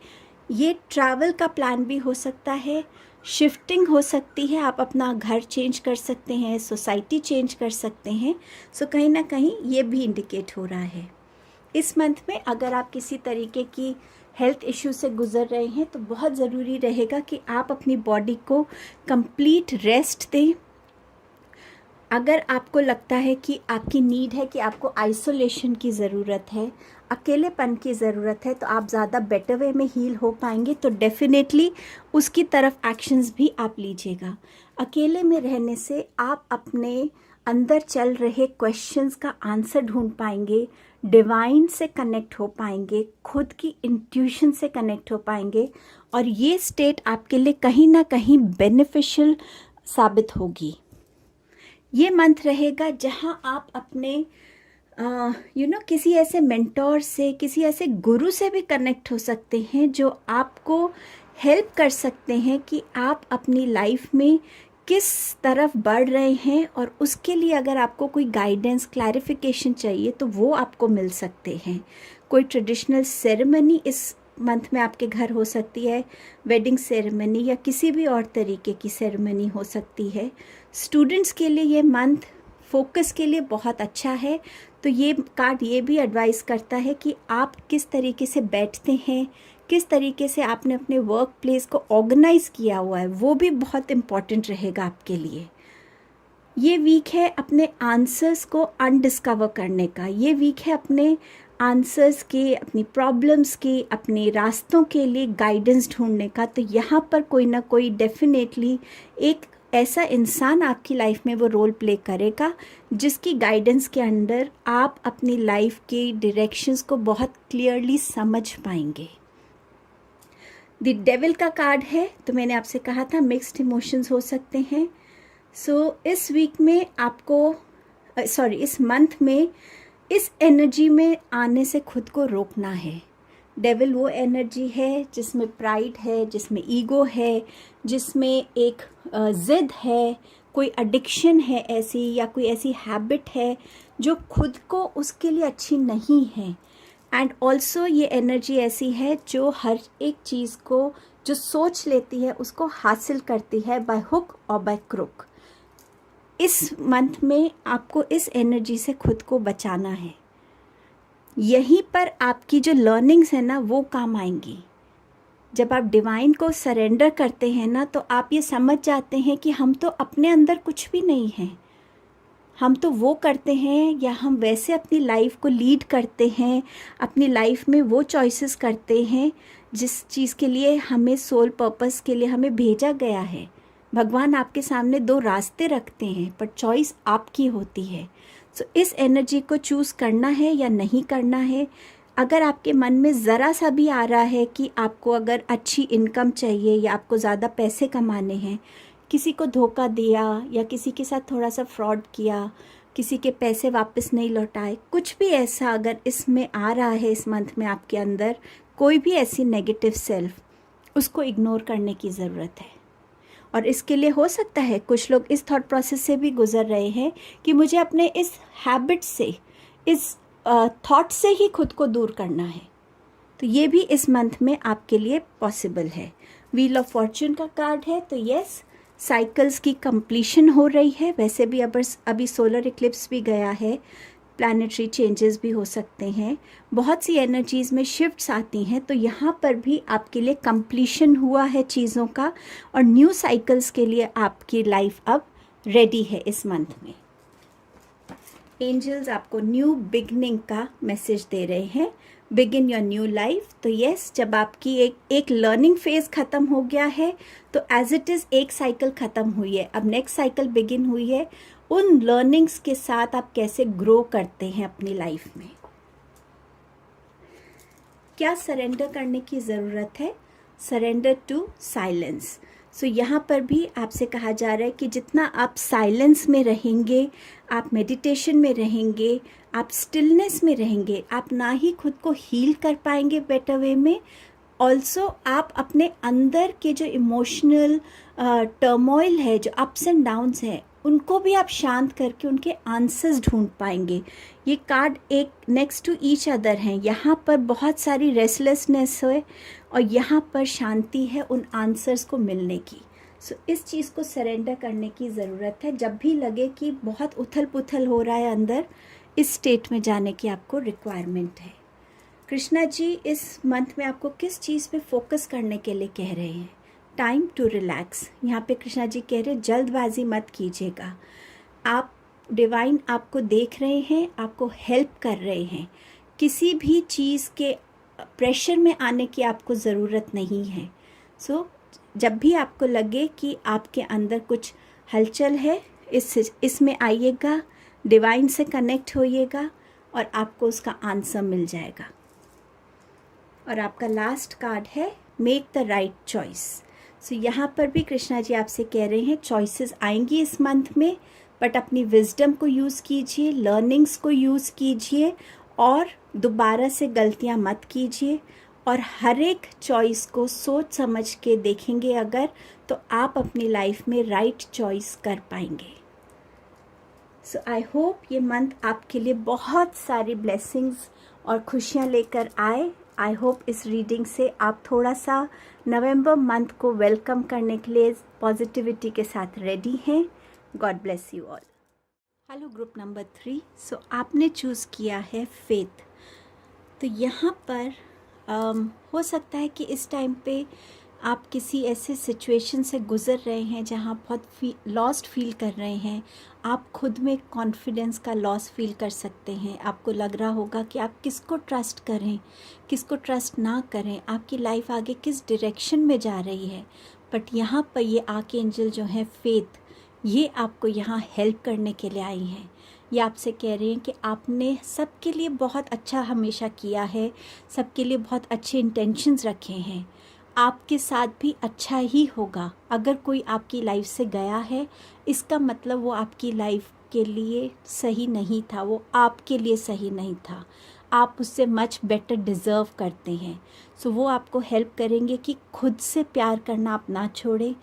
ये ट्रैवल का प्लान भी हो सकता है, शिफ्टिंग हो सकती है, आप अपना घर चेंज कर सकते हैं, सोसाइटी चेंज कर सकते हैं। सो कहीं ना कहीं ये भी इंडिकेट हो रहा है। इस मंथ में अगर आप किसी तरीके की हेल्थ इश्यू से गुज़र रहे हैं तो बहुत ज़रूरी रहेगा कि आप अपनी बॉडी को कंप्लीट रेस्ट दें। अगर आपको लगता है कि आपकी नीड है कि आपको आइसोलेशन की ज़रूरत है, अकेलेपन की ज़रूरत है, तो आप ज़्यादा बेटर वे में हील हो पाएंगे, तो डेफिनेटली उसकी तरफ एक्शंस भी आप लीजिएगा। अकेले में रहने से आप अपने अंदर चल रहे क्वेश्चंस का आंसर ढूंढ पाएंगे, डिवाइन से कनेक्ट हो पाएंगे, खुद की इंट्यूशन से कनेक्ट हो पाएंगे, और ये स्टेट आपके लिए कहीं ना कहीं बेनिफिशियल साबित होगी। ये मंथ रहेगा जहाँ आप अपने किसी ऐसे मेंटोर से, किसी ऐसे गुरु से भी कनेक्ट हो सकते हैं जो आपको हेल्प कर सकते हैं कि आप अपनी लाइफ में किस तरफ बढ़ रहे हैं, और उसके लिए अगर आपको कोई गाइडेंस, क्लैरिफिकेशन चाहिए तो वो आपको मिल सकते हैं। कोई ट्रेडिशनल सेरेमनी इस मंथ में आपके घर हो सकती है, वेडिंग सेरेमनी या किसी भी और तरीके की सेरेमनी हो सकती है। स्टूडेंट्स के लिए ये मंथ फोकस के लिए बहुत अच्छा है। तो ये कार्ड ये भी एडवाइस करता है कि आप किस तरीके से बैठते हैं, किस तरीके से आपने अपने वर्क प्लेस को ऑर्गेनाइज किया हुआ है, वो भी बहुत इम्पॉर्टेंट रहेगा आपके लिए। ये वीक है अपने आंसर्स को अनडिस्कवर करने का, ये वीक है अपने आंसर्स के, अपनी प्रॉब्लम्स के, अपने रास्तों के लिए गाइडेंस ढूंढने का। तो यहाँ पर कोई ना कोई डेफिनेटली एक ऐसा इंसान आपकी लाइफ में वो रोल प्ले करेगा जिसकी गाइडेंस के अंडर आप अपनी लाइफ के डायरेक्शंस को बहुत क्लियरली समझ पाएंगे। द डेविल का कार्ड है, तो मैंने आपसे कहा था मिक्स्ड इमोशंस हो सकते हैं। सो इस वीक में आपको इस मंथ में इस एनर्जी में आने से खुद को रोकना है। डेविल वो एनर्जी है जिसमें प्राइड है, जिसमें ईगो है, जिसमें एक ज़िद है, कोई एडिक्शन है ऐसी, या कोई ऐसी हैबिट है जो खुद को उसके लिए अच्छी नहीं है। एंड ऑल्सो ये एनर्जी ऐसी है जो हर एक चीज़ को जो सोच लेती है उसको हासिल करती है बाय हुक और बाय क्रुक। इस मंथ में आपको इस एनर्जी से खुद को बचाना है। यहीं पर आपकी जो लर्निंग्स है ना वो काम आएंगी। जब आप डिवाइन को सरेंडर करते हैं ना, तो आप ये समझ जाते हैं कि हम तो अपने अंदर कुछ भी नहीं हैं, हम तो वो करते हैं या हम वैसे अपनी लाइफ को लीड करते हैं, अपनी लाइफ में वो चॉइसेस करते हैं जिस चीज़ के लिए हमें, सोल पर्पस के लिए हमें भेजा गया है। भगवान आपके सामने 2 रास्ते रखते हैं, पर चॉइस आपकी होती है। सो इस एनर्जी को चूज़ करना है या नहीं करना है। अगर आपके मन में ज़रा सा भी आ रहा है कि आपको अगर अच्छी इनकम चाहिए या आपको ज़्यादा पैसे कमाने हैं, किसी को धोखा दिया या किसी के साथ थोड़ा सा फ्रॉड किया, किसी के पैसे वापस नहीं लौटाए, कुछ भी ऐसा अगर इसमें आ रहा है इस मंथ में आपके अंदर, कोई भी ऐसी नेगेटिव सेल्फ, उसको इग्नोर करने की ज़रूरत है। और इसके लिए हो सकता है कुछ लोग इस थॉट प्रोसेस से भी गुजर रहे हैं कि मुझे अपने इस हैबिट से, इस थॉट से ही खुद को दूर करना है। तो ये भी इस मंथ में आपके लिए पॉसिबल है। व्हील ऑफ फॉर्च्यून का कार्ड है, तो यस, साइकिल्स की कंप्लीशन हो रही है। वैसे भी अभी सोलर इक्लिप्स भी गया है, प्लैनेटरी चेंजेस भी हो सकते हैं, बहुत सी एनर्जीज़ में शिफ्ट्स आती हैं। तो यहाँ पर भी आपके लिए कंप्लीशन हुआ है चीज़ों का, और न्यू साइकिल्स के लिए आपकी लाइफ अब रेडी है इस मंथ में। एंजल्स आपको न्यू बिगनिंग का मैसेज दे रहे हैं, बिगिन योर न्यू लाइफ। तो यस, जब आपकी एक लर्निंग फेज ख़त्म हो गया है, तो एज इट इज़ एक साइकिल ख़त्म हुई है, अब नेक्स्ट साइकिल बिगिन हुई है। उन लर्निंग्स के साथ आप कैसे ग्रो करते हैं अपनी लाइफ में, क्या सरेंडर करने की ज़रूरत है? Surrender to silence. सो यहाँ पर भी आपसे कहा जा रहा है कि जितना आप साइलेंस में रहेंगे, आप मेडिटेशन में रहेंगे, आप स्टिलनेस में रहेंगे, आप ना ही खुद को हील कर पाएंगे बेटर वे में, ऑल्सो आप अपने अंदर के जो इमोशनल टर्मोइल है, जो अप्स एंड डाउन्स हैं, उनको भी आप शांत करके उनके आंसर्स ढूंढ पाएंगे। ये कार्ड एक नेक्स्ट टू ईच अदर हैं, यहाँ पर बहुत सारी रेस्टलेसनेस है और यहाँ पर शांति है उन आंसर्स को मिलने की। सो इस चीज़ को सरेंडर करने की ज़रूरत है। जब भी लगे कि बहुत उथल पुथल हो रहा है अंदर, इस स्टेट में जाने की आपको रिक्वायरमेंट है। कृष्णा जी इस मंथ में आपको किस चीज़ पे फोकस करने के लिए कह रहे हैं? Time to relax. यहाँ पे कृष्णा जी कह रहे हैं जल्दबाजी मत कीजिएगा। आप डिवाइन आपको देख रहे हैं, आपको हेल्प कर रहे हैं। किसी भी चीज़ के प्रेशर में आने की आपको ज़रूरत नहीं है। सो जब भी आपको लगे कि आपके अंदर कुछ हलचल है, इसमें आइएगा, डिवाइन से कनेक्ट होइएगा और आपको उसका आंसर मिल जाएगा। और आपका लास्ट कार्ड है मेक द राइट चॉइस। सो यहाँ पर भी कृष्णा जी आपसे कह रहे हैं चॉइसेस आएंगी इस मंथ में, बट अपनी विजडम को यूज़ कीजिए, लर्निंग्स को यूज़ कीजिए और दोबारा से गलतियाँ मत कीजिए। और हर एक चॉइस को सोच समझ के देखेंगे अगर, तो आप अपनी लाइफ में राइट चॉइस कर पाएंगे। सो आई होप ये मंथ आपके लिए बहुत सारी ब्लेसिंग्स और खुशियाँ लेकर आए। आई होप इस रीडिंग से आप थोड़ा सा नवंबर मंथ को वेलकम करने के लिए पॉजिटिविटी के साथ रेडी हैं। God bless you all. Hello group number 3। सो आपने चूज़ किया है फेथ। तो यहाँ पर हो सकता है कि इस टाइम पे आप किसी ऐसे सिचुएशन से गुज़र रहे हैं जहाँ बहुत लॉस्ट फील कर रहे हैं। आप खुद में कॉन्फिडेंस का लॉस फील कर सकते हैं। आपको लग रहा होगा कि आप किसको ट्रस्ट करें, किसको ट्रस्ट ना करें, आपकी लाइफ आगे किस डायरेक्शन में जा रही है। बट यहाँ पर ये आर्कएंजल जो है फेथ, ये आपको यहाँ हेल्प करने के लिए आई हैं। ये आपसे कह रहे हैं कि आपने सबके लिए बहुत अच्छा हमेशा किया है, सबके लिए बहुत अच्छे इंटेंशंस रखे हैं, आपके साथ भी अच्छा ही होगा। अगर कोई आपकी लाइफ से गया है, इसका मतलब वो आपकी लाइफ के लिए सही नहीं था, वो आपके लिए सही नहीं था। आप उससे मच बेटर डिज़र्व करते हैं। सो वो आपको हेल्प करेंगे कि खुद से प्यार करना आप ना छोड़ें,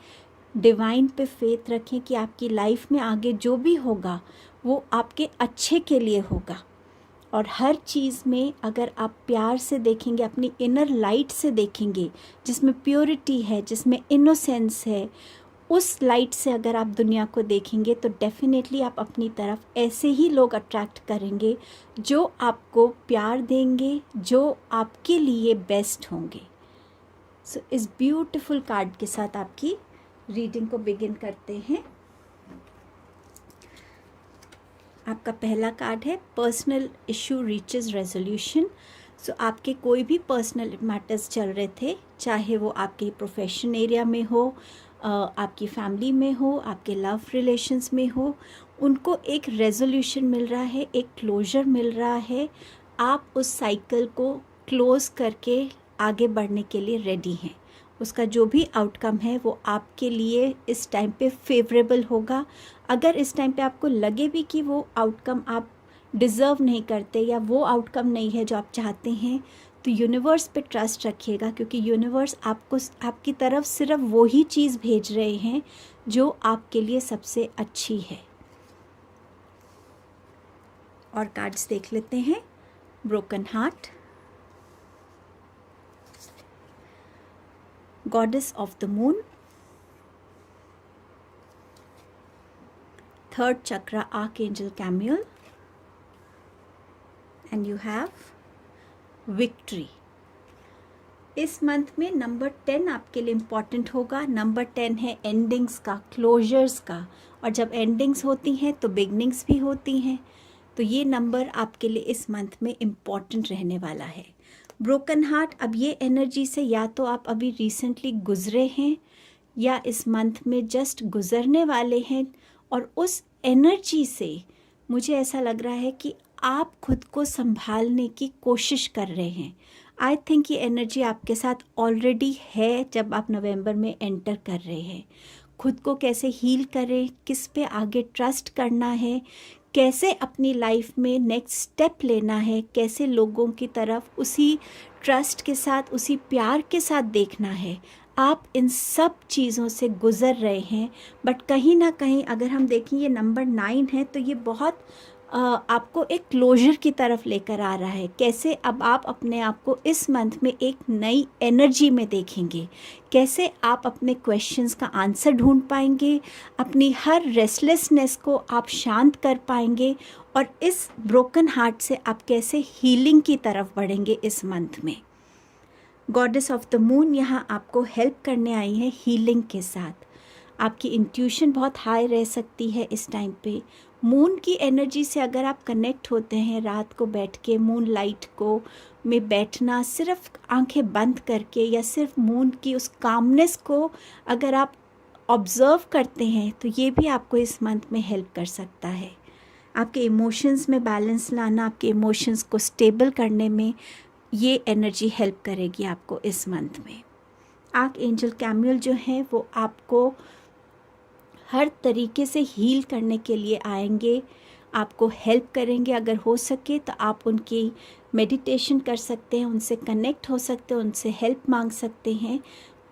डिवाइन पे फेथ रखें कि आपकी लाइफ में आगे जो भी होगा वो आपके अच्छे के लिए होगा। और हर चीज़ में अगर आप प्यार से देखेंगे, अपनी इनर लाइट से देखेंगे, जिसमें प्योरिटी है, जिसमें इनोसेंस है, उस लाइट से अगर आप दुनिया को देखेंगे तो डेफिनेटली आप अपनी तरफ ऐसे ही लोग अट्रैक्ट करेंगे जो आपको प्यार देंगे, जो आपके लिए बेस्ट होंगे। सो इस ब्यूटीफुल कार्ड के साथ आपकी रीडिंग को बिगिन करते हैं। आपका पहला कार्ड है पर्सनल इशू रीचेस रेजोल्यूशन। सो आपके कोई भी पर्सनल मैटर्स चल रहे थे, चाहे वो आपके प्रोफेशन एरिया में हो, आपकी फैमिली में हो, आपके लव रिलेशंस में हो, उनको एक रेजोल्यूशन मिल रहा है, एक क्लोजर मिल रहा है। आप उस साइकिल को क्लोज़ करके आगे बढ़ने के लिए रेडी हैं। उसका जो भी आउटकम है वो आपके लिए इस टाइम पे फेवरेबल होगा। अगर इस टाइम पे आपको लगे भी कि वो आउटकम आप डिज़र्व नहीं करते या वो आउटकम नहीं है जो आप चाहते हैं, तो यूनिवर्स पे ट्रस्ट रखिएगा, क्योंकि यूनिवर्स आपको आपकी तरफ सिर्फ वही चीज़ भेज रहे हैं जो आपके लिए सबसे अच्छी है। और कार्ड्स देख लेते हैं। Broken heart, goddess of the moon, third chakra archangel Camael, and you have victory. इस मंथ में नंबर 10 आपके लिए इम्पॉर्टेंट होगा। नंबर 10 है एंडिंग्स का, क्लोजर्स का, और जब एंडिंग्स होती हैं तो बिगनिंग्स भी होती हैं। तो ये नंबर आपके लिए इस मंथ में इम्पॉर्टेंट रहने वाला है। ब्रोकन हार्ट, अब ये एनर्जी से या तो आप अभी रिसेंटली गुजरे हैं या इस मंथ में जस्ट गुजरने वाले हैं, और उस एनर्जी से मुझे ऐसा लग रहा है कि आप खुद को संभालने की कोशिश कर रहे हैं। आई थिंक ये एनर्जी आपके साथ ऑलरेडी है जब आप नवंबर में एंटर कर रहे हैं। खुद को कैसे हील करें, किस पे आगे ट्रस्ट करना है, कैसे अपनी लाइफ में नेक्स्ट स्टेप लेना है, कैसे लोगों की तरफ उसी ट्रस्ट के साथ, उसी प्यार के साथ देखना है, आप इन सब चीज़ों से गुज़र रहे हैं। बट कहीं ना कहीं अगर हम देखें ये नंबर 9 है, तो ये बहुत आपको एक क्लोजर की तरफ लेकर आ रहा है। कैसे अब आप अपने आप को इस मंथ में एक नई एनर्जी में देखेंगे, कैसे आप अपने क्वेश्चंस का आंसर ढूंढ पाएंगे, अपनी हर रेस्टलेसनेस को आप शांत कर पाएंगे, और इस ब्रोकन हार्ट से आप कैसे हीलिंग की तरफ बढ़ेंगे इस मंथ में। गॉडेस ऑफ द मून यहाँ आपको हेल्प करने आई है हीलिंग के साथ। आपकी इंट्यूशन बहुत हाई रह सकती है इस टाइम पे। मून की एनर्जी से अगर आप कनेक्ट होते हैं, रात को बैठ के मून लाइट को में बैठना, सिर्फ आंखें बंद करके, या सिर्फ मून की उस कामनेस को अगर आप ऑब्ज़र्व करते हैं, तो ये भी आपको इस मंथ में हेल्प कर सकता है। आपके इमोशंस में बैलेंस लाना, आपके इमोशंस को स्टेबल करने में ये एनर्जी हेल्प करेगी आपको इस मंथ में। आर्कएंजल कैमियल जो है वो आपको हर तरीके से हील करने के लिए आएंगे, आपको हेल्प करेंगे। अगर हो सके तो आप उनकी मेडिटेशन कर सकते हैं, उनसे कनेक्ट हो सकते हैं, उनसे हेल्प मांग सकते हैं।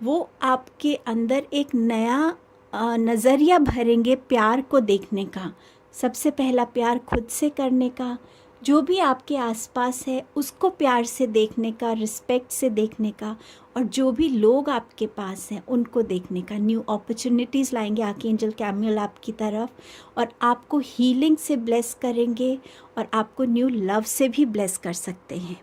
वो आपके अंदर एक नया नज़रिया भरेंगे प्यार को देखने का। सबसे पहला प्यार खुद से करने का, जो भी आपके आसपास है उसको प्यार से देखने का, रिस्पेक्ट से देखने का, और जो भी लोग आपके पास हैं उनको देखने का। न्यू अपॉर्चुनिटीज़ लाएंगे आर्कएंजल कैमियल आपकी तरफ, और आपको हीलिंग से ब्लेस करेंगे, और आपको न्यू लव से भी ब्लेस कर सकते हैं।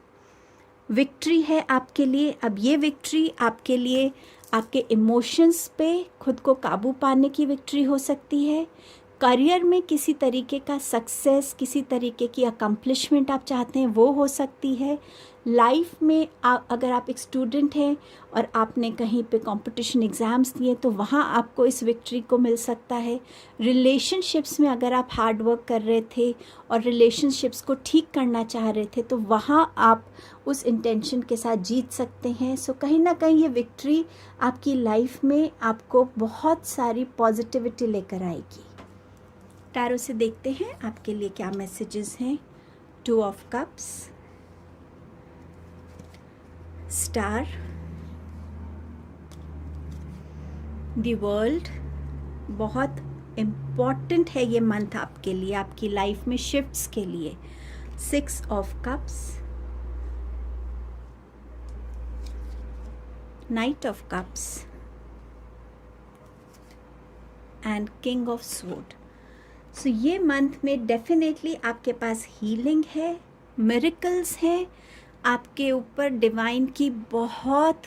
विक्ट्री है आपके लिए। अब ये विक्ट्री आपके लिए आपके इमोशंस पे खुद को काबू पाने की विक्ट्री हो सकती है। करियर में किसी तरीके का सक्सेस, किसी तरीके की अकम्पलिशमेंट आप चाहते हैं वो हो सकती है। लाइफ में अगर आप एक स्टूडेंट हैं और आपने कहीं पे कंपटीशन एग्ज़ाम्स दिए, तो वहाँ आपको इस विक्ट्री को मिल सकता है। रिलेशनशिप्स में अगर आप हार्ड वर्क कर रहे थे और रिलेशनशिप्स को ठीक करना चाह रहे थे, तो वहाँ आप उस इंटेंशन के साथ जीत सकते हैं। सो कहीं ना कहीं ये विक्ट्री आपकी लाइफ में आपको बहुत सारी पॉजिटिविटी लेकर आएगी। टैरो से देखते हैं आपके लिए क्या मैसेजेस हैं। 2 of cups, star, the world. बहुत इम्पॉर्टेंट है ये मंथ आपके लिए, आपकी लाइफ में शिफ्ट्स के लिए। 6 of cups, knight of cups, and king of sword. So ये मंथ में डेफिनेटली आपके पास हीलिंग है, मिरेकल्स हैं, आपके ऊपर डिवाइन की बहुत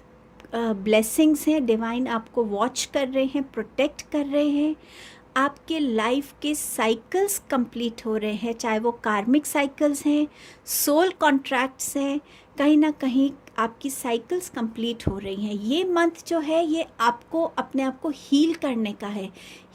ब्लेसिंग्स हैं। डिवाइन आपको वॉच कर रहे हैं, प्रोटेक्ट कर रहे हैं। आपके लाइफ के साइकिल्स कंप्लीट हो रहे हैं, चाहे वो कार्मिक साइकिल्स हैं, सोल कॉन्ट्रैक्ट्स हैं, कहीं ना कहीं आपकी साइकिल्स कंप्लीट हो रही हैं। ये मंथ जो है ये आपको अपने आप को हील करने का है।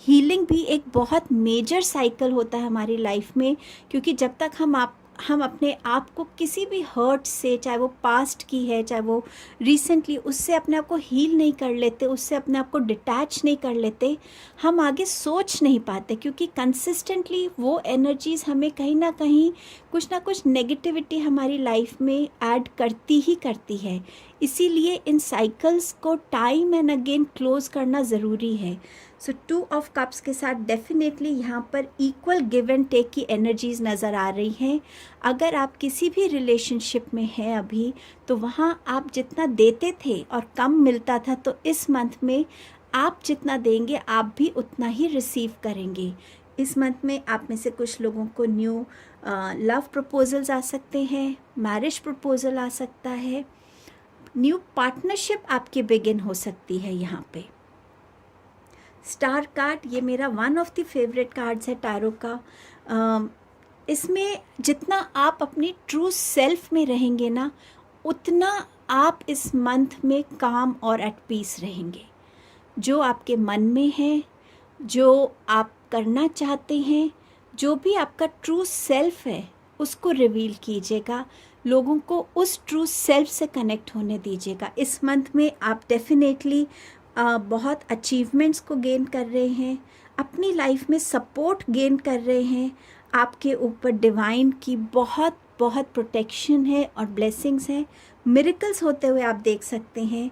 हीलिंग भी एक बहुत मेजर साइकिल होता है हमारी लाइफ में, क्योंकि जब तक हम हम अपने आप को किसी भी हर्ट से, चाहे वो पास्ट की है चाहे वो रिसेंटली, उससे अपने आप को हील नहीं कर लेते, उससे अपने आप को डिटैच नहीं कर लेते, हम आगे सोच नहीं पाते, क्योंकि कंसिस्टेंटली वो एनर्जीज़ हमें कहीं ना कुछ नेगेटिविटी हमारी लाइफ में ऐड करती ही करती है। इसीलिए इन साइकिल्स को टाइम एंड अगेन क्लोज करना ज़रूरी है। सो 2 ऑफ कप्स के साथ डेफिनेटली यहाँ पर इक्वल गिव एंड टेक की एनर्जीज़ नज़र आ रही हैं। अगर आप किसी भी रिलेशनशिप में हैं अभी, तो वहाँ आप जितना देते थे और कम मिलता था, तो इस मंथ में आप जितना देंगे आप भी उतना ही रिसीव करेंगे। इस मंथ में आप में से कुछ लोगों को न्यू लव प्रपोजल्स आ सकते हैं, मैरिज प्रपोजल आ सकता है, न्यू पार्टनरशिप आपकी बिगिन हो सकती है। यहाँ पे स्टार कार्ड, ये मेरा one of the favourite cards है टैरो का। इसमें जितना आप अपनी ट्रू सेल्फ में रहेंगे ना, उतना आप इस मंथ में काम और एट पीस रहेंगे। जो आपके मन में है, जो आप करना चाहते हैं, जो भी आपका ट्रू सेल्फ है, उसको रिवील कीजिएगा, लोगों को उस ट्रू सेल्फ से कनेक्ट होने दीजिएगा। इस मंथ में आप डेफिनेटली बहुत अचीवमेंट्स को गेन कर रहे हैं, अपनी लाइफ में सपोर्ट गेन कर रहे हैं, आपके ऊपर डिवाइन की बहुत बहुत प्रोटेक्शन है और ब्लेसिंग्स हैं, मिरेकल्स होते हुए आप देख सकते हैं।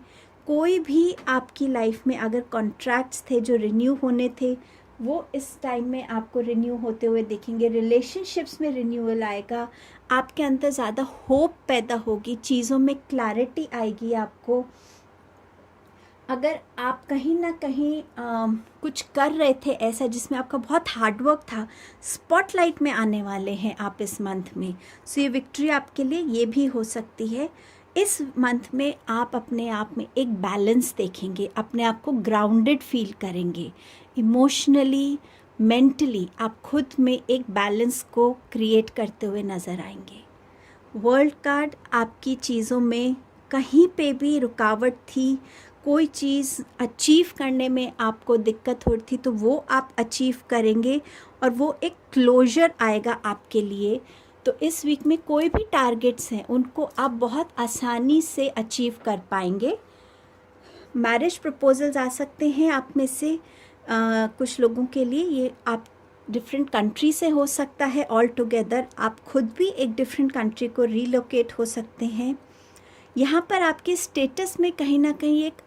कोई भी आपकी लाइफ में अगर कॉन्ट्रैक्ट्स थे जो रिन्यू होने थे, वो इस टाइम में आपको रिन्यू होते हुए दिखेंगे। रिलेशनशिप्स में रिन्यूअल आएगा, आपके अंदर ज़्यादा होप पैदा होगी, चीज़ों में क्लैरिटी आएगी आपको। अगर आप कहीं ना कहीं कुछ कर रहे थे ऐसा जिसमें आपका बहुत हार्डवर्क था, स्पॉटलाइट में आने वाले हैं आप इस मंथ में। सो ये विक्ट्री आपके लिए ये भी हो सकती है। इस मंथ में आप अपने आप में एक बैलेंस देखेंगे, अपने आप को ग्राउंडेड फील करेंगे, इमोशनली मेंटली आप खुद में एक बैलेंस को क्रिएट करते हुए नज़र आएंगे। वर्ल्ड कार्ड, आपकी चीज़ों में कहीं पे भी रुकावट थी, कोई चीज़ अचीव करने में आपको दिक्कत हो रही थी, तो वो आप अचीव करेंगे और वो एक क्लोजर आएगा आपके लिए। तो इस वीक में कोई भी टारगेट्स हैं उनको आप बहुत आसानी से अचीव कर पाएंगे। मैरिज प्रपोजल्स आ सकते हैं आप में से कुछ लोगों के लिए। ये आप डिफरेंट कंट्री से हो सकता है, ऑल टुगेदर आप खुद भी एक डिफरेंट कंट्री को रीलोकेट हो सकते हैं। यहाँ पर आपके स्टेटस में कहीं ना कहीं एक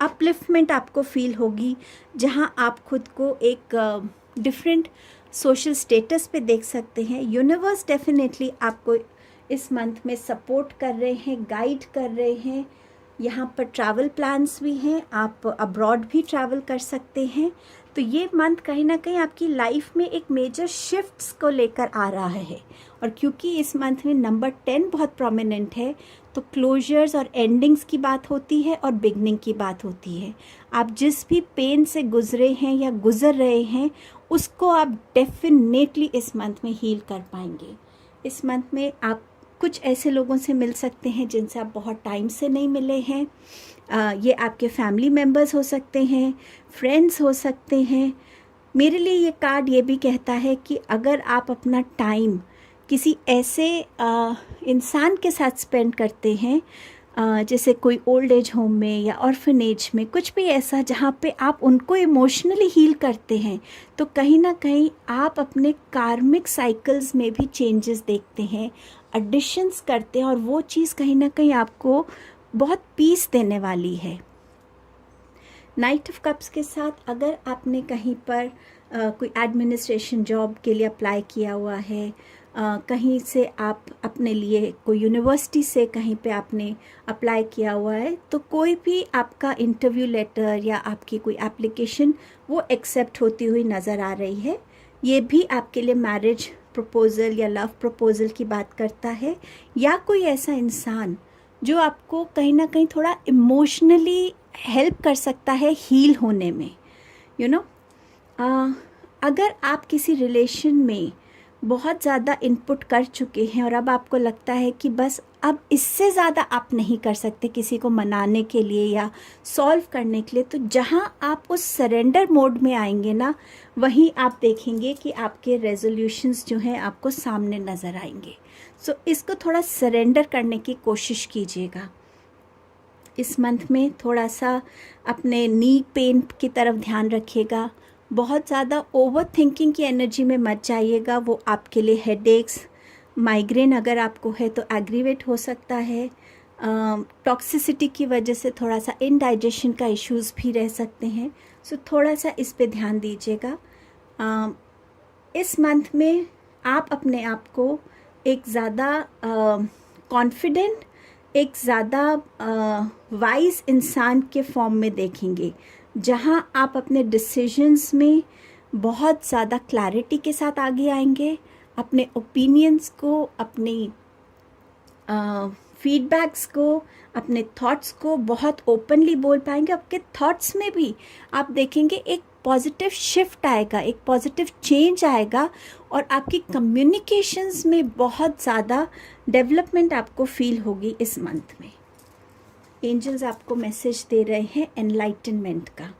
अपलिफ्टमेंट आपको फील होगी, जहाँ आप खुद को एक डिफरेंट सोशल स्टेटस पे देख सकते हैं। यूनिवर्स डेफिनेटली आपको इस मंथ में सपोर्ट कर रहे हैं, गाइड कर रहे हैं। यहाँ पर ट्रैवल प्लान्स भी हैं, आप अब्रॉड भी ट्रैवल कर सकते हैं। तो ये मंथ कहीं ना कहीं आपकी लाइफ में एक मेजर शिफ्ट्स को लेकर आ रहा है। और क्योंकि इस मंथ में नंबर 10 बहुत प्रोमिनेंट है, तो क्लोजर्स और एंडिंग्स की बात होती है और बिगनिंग की बात होती है। आप जिस भी पेन से गुजरे हैं या गुजर रहे हैं, उसको आप डेफिनेटली इस मंथ में हील कर पाएंगे। इस मंथ में आप कुछ ऐसे लोगों से मिल सकते हैं जिनसे आप बहुत टाइम से नहीं मिले हैं। ये आपके फैमिली मेम्बर्स हो सकते हैं, फ्रेंड्स हो सकते हैं। मेरे लिए ये कार्ड ये भी कहता है कि अगर आप अपना टाइम किसी ऐसे इंसान के साथ स्पेंड करते हैं, जैसे कोई ओल्ड एज होम में या ऑर्फनेज में, कुछ भी ऐसा जहाँ पे आप उनको इमोशनली हील करते हैं, तो कहीं ना कहीं आप अपने कार्मिक साइकिल्स में भी चेंजेस देखते हैं, एडिशंस करते हैं, और वो चीज़ कहीं ना कहीं आपको बहुत पीस देने वाली है। नाइट ऑफ कप्स के साथ अगर आपने कहीं पर कोई एडमिनिस्ट्रेशन जॉब के लिए अप्लाई किया हुआ है, कहीं से आप अपने लिए कोई यूनिवर्सिटी से कहीं पे आपने अप्लाई किया हुआ है, तो कोई भी आपका इंटरव्यू लेटर या आपकी कोई एप्लीकेशन वो एक्सेप्ट होती हुई नज़र आ रही है। ये भी आपके लिए मैरिज प्रपोज़ल या लव प्रपोज़ल की बात करता है, या कोई ऐसा इंसान जो आपको कहीं ना कहीं थोड़ा इमोशनली हेल्प कर सकता है हील होने में। अगर आप किसी रिलेशन में बहुत ज़्यादा इनपुट कर चुके हैं और अब आपको लगता है कि बस अब इससे ज़्यादा आप नहीं कर सकते किसी को मनाने के लिए या सॉल्व करने के लिए, तो जहाँ आप उस सरेंडर मोड में आएंगे ना, वहीं आप देखेंगे कि आपके रेजोल्यूशंस जो हैं आपको सामने नज़र आएंगे। सो इसको थोड़ा सरेंडर करने की कोशिश कीजिएगा। इस मंथ में थोड़ा सा अपने नी पेन की तरफ ध्यान रखिएगा। बहुत ज़्यादा ओवर थिंकिंग की एनर्जी में मत जाइएगा, वो आपके लिए हेडेक्स, माइग्रेन अगर आपको है तो एग्रीवेट हो सकता है। टॉक्सिसिटी की वजह से थोड़ा सा इनडाइजेशन का इश्यूज़ भी रह सकते हैं। सो थोड़ा सा इस पे ध्यान दीजिएगा। इस मंथ में आप अपने आप को एक ज़्यादा कॉन्फिडेंट, एक ज़्यादा वाइज इंसान के फॉर्म में देखेंगे, जहां आप अपने डिसीजंस में बहुत ज़्यादा क्लैरिटी के साथ आगे आएंगे, अपने ओपिनियंस को, अपनी फीडबैक्स को, अपने थॉट्स को बहुत ओपनली बोल पाएंगे। आपके थॉट्स में भी आप देखेंगे एक पॉजिटिव शिफ्ट आएगा, एक पॉजिटिव चेंज आएगा, और आपकी कम्युनिकेशंस में बहुत ज़्यादा डेवलपमेंट आपको फील होगी इस मंथ में। एंजल्स आपको मैसेज दे रहे हैं एनलाइटनमेंट का।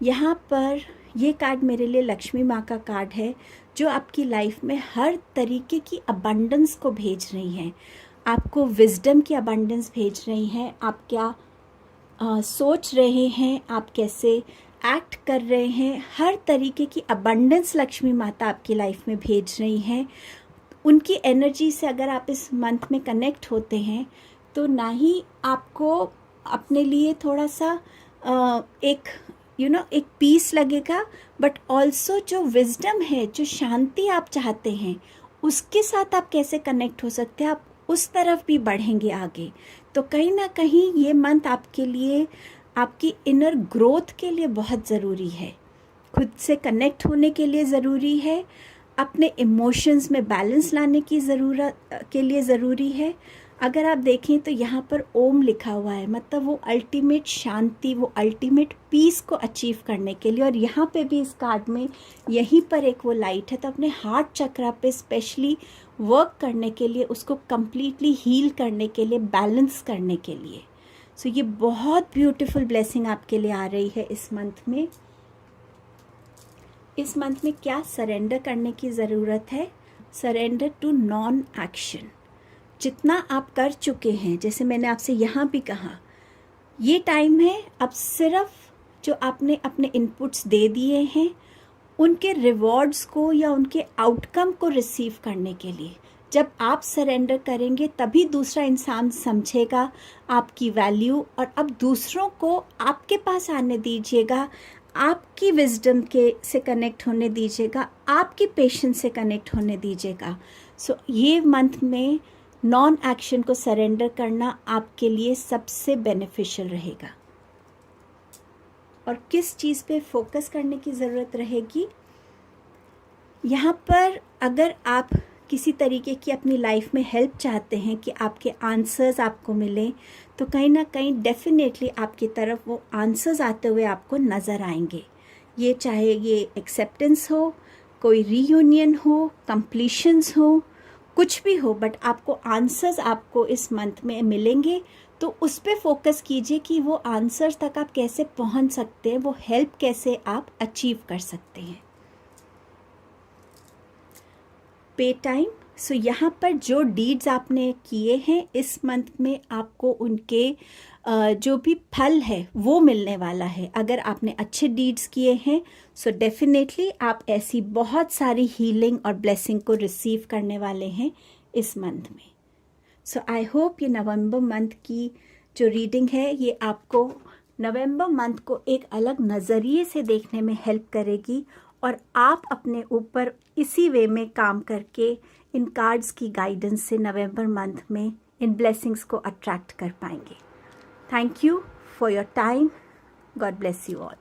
यहाँ पर ये कार्ड मेरे लिए लक्ष्मी माँ का कार्ड है, जो आपकी लाइफ में हर तरीके की अबंडेंस को भेज रही हैं। आपको विजडम की अबंडेंस भेज रही हैं। आप क्या सोच रहे हैं, आप कैसे एक्ट कर रहे हैं, हर तरीके की अबंडेंस लक्ष्मी माता आपकी लाइफ में भेज रही हैं। उनकी एनर्जी से अगर आप इस मंथ में कनेक्ट होते हैं तो ना ही आपको अपने लिए थोड़ा सा एक एक पीस लगेगा, बट ऑल्सो जो विजडम है, जो शांति आप चाहते हैं, उसके साथ आप कैसे कनेक्ट हो सकते हैं, आप उस तरफ भी बढ़ेंगे आगे। तो कहीं ना कहीं ये मंथ आपके लिए, आपकी इनर ग्रोथ के लिए बहुत ज़रूरी है, खुद से कनेक्ट होने के लिए ज़रूरी है, अपने इमोशंस में बैलेंस लाने की ज़रूरत के लिए ज़रूरी है। अगर आप देखें तो यहाँ पर ओम लिखा हुआ है, मतलब वो अल्टीमेट शांति, वो अल्टीमेट पीस को अचीव करने के लिए। और यहाँ पे भी इस कार्ड में यहीं पर एक वो लाइट है, तो अपने हार्ट चक्रा पे स्पेशली वर्क करने के लिए, उसको कम्प्लीटली हील करने के लिए, बैलेंस करने के लिए। सो ये बहुत ब्यूटीफुल ब्लेसिंग आपके लिए आ रही है इस मंथ में। इस मंथ में क्या सरेंडर करने की ज़रूरत है? Surrender to non action. जितना आप कर चुके हैं, जैसे मैंने आपसे यहाँ भी कहा, ये टाइम है अब सिर्फ जो आपने अपने इनपुट्स दे दिए हैं उनके रिवॉर्ड्स को या उनके आउटकम को रिसीव करने के लिए। जब आप सरेंडर करेंगे तभी दूसरा इंसान समझेगा आपकी वैल्यू, और अब दूसरों को आपके पास आने दीजिएगा, आपकी विजडम के से कनेक्ट होने दीजिएगा, आपकी पेशेंस से कनेक्ट होने दीजिएगा। सो ये मंथ में नॉन एक्शन को सरेंडर करना आपके लिए सबसे बेनिफिशियल रहेगा। और किस चीज़ पे फोकस करने की ज़रूरत रहेगी? यहाँ पर अगर आप किसी तरीके की अपनी लाइफ में हेल्प चाहते हैं कि आपके आंसर्स आपको मिलें, तो कहीं ना कहीं डेफिनेटली आपकी तरफ वो आंसर्स आते हुए आपको नज़र आएंगे। ये चाहे ये एक्सेप्टेंस हो, कोई रीयूनियन हो, कंप्लीशंस हो, कुछ भी हो, बट आपको आंसर्स आपको इस मंथ में मिलेंगे। तो उस पर फोकस कीजिए कि वो आंसर्स तक आप कैसे पहुंच सकते हैं, वो हेल्प कैसे आप अचीव कर सकते हैं। पे टाइम। सो यहाँ पर जो डीड्स आपने किए हैं इस मंथ में आपको उनके जो भी फल है वो मिलने वाला है। अगर आपने अच्छे डीड्स किए हैं सो डेफिनेटली आप ऐसी बहुत सारी हीलिंग और ब्लेसिंग को रिसीव करने वाले हैं इस मंथ में। सो आई होप ये नवंबर मंथ की जो रीडिंग है ये आपको नवंबर मंथ को एक अलग नज़रिए से देखने में हेल्प करेगी, और आप अपने ऊपर इसी वे में काम करके इन कार्ड्स की गाइडेंस से नवंबर मंथ में इन ब्लेसिंग्स को अट्रैक्ट कर पाएंगे। Thank you for your time. God bless you all.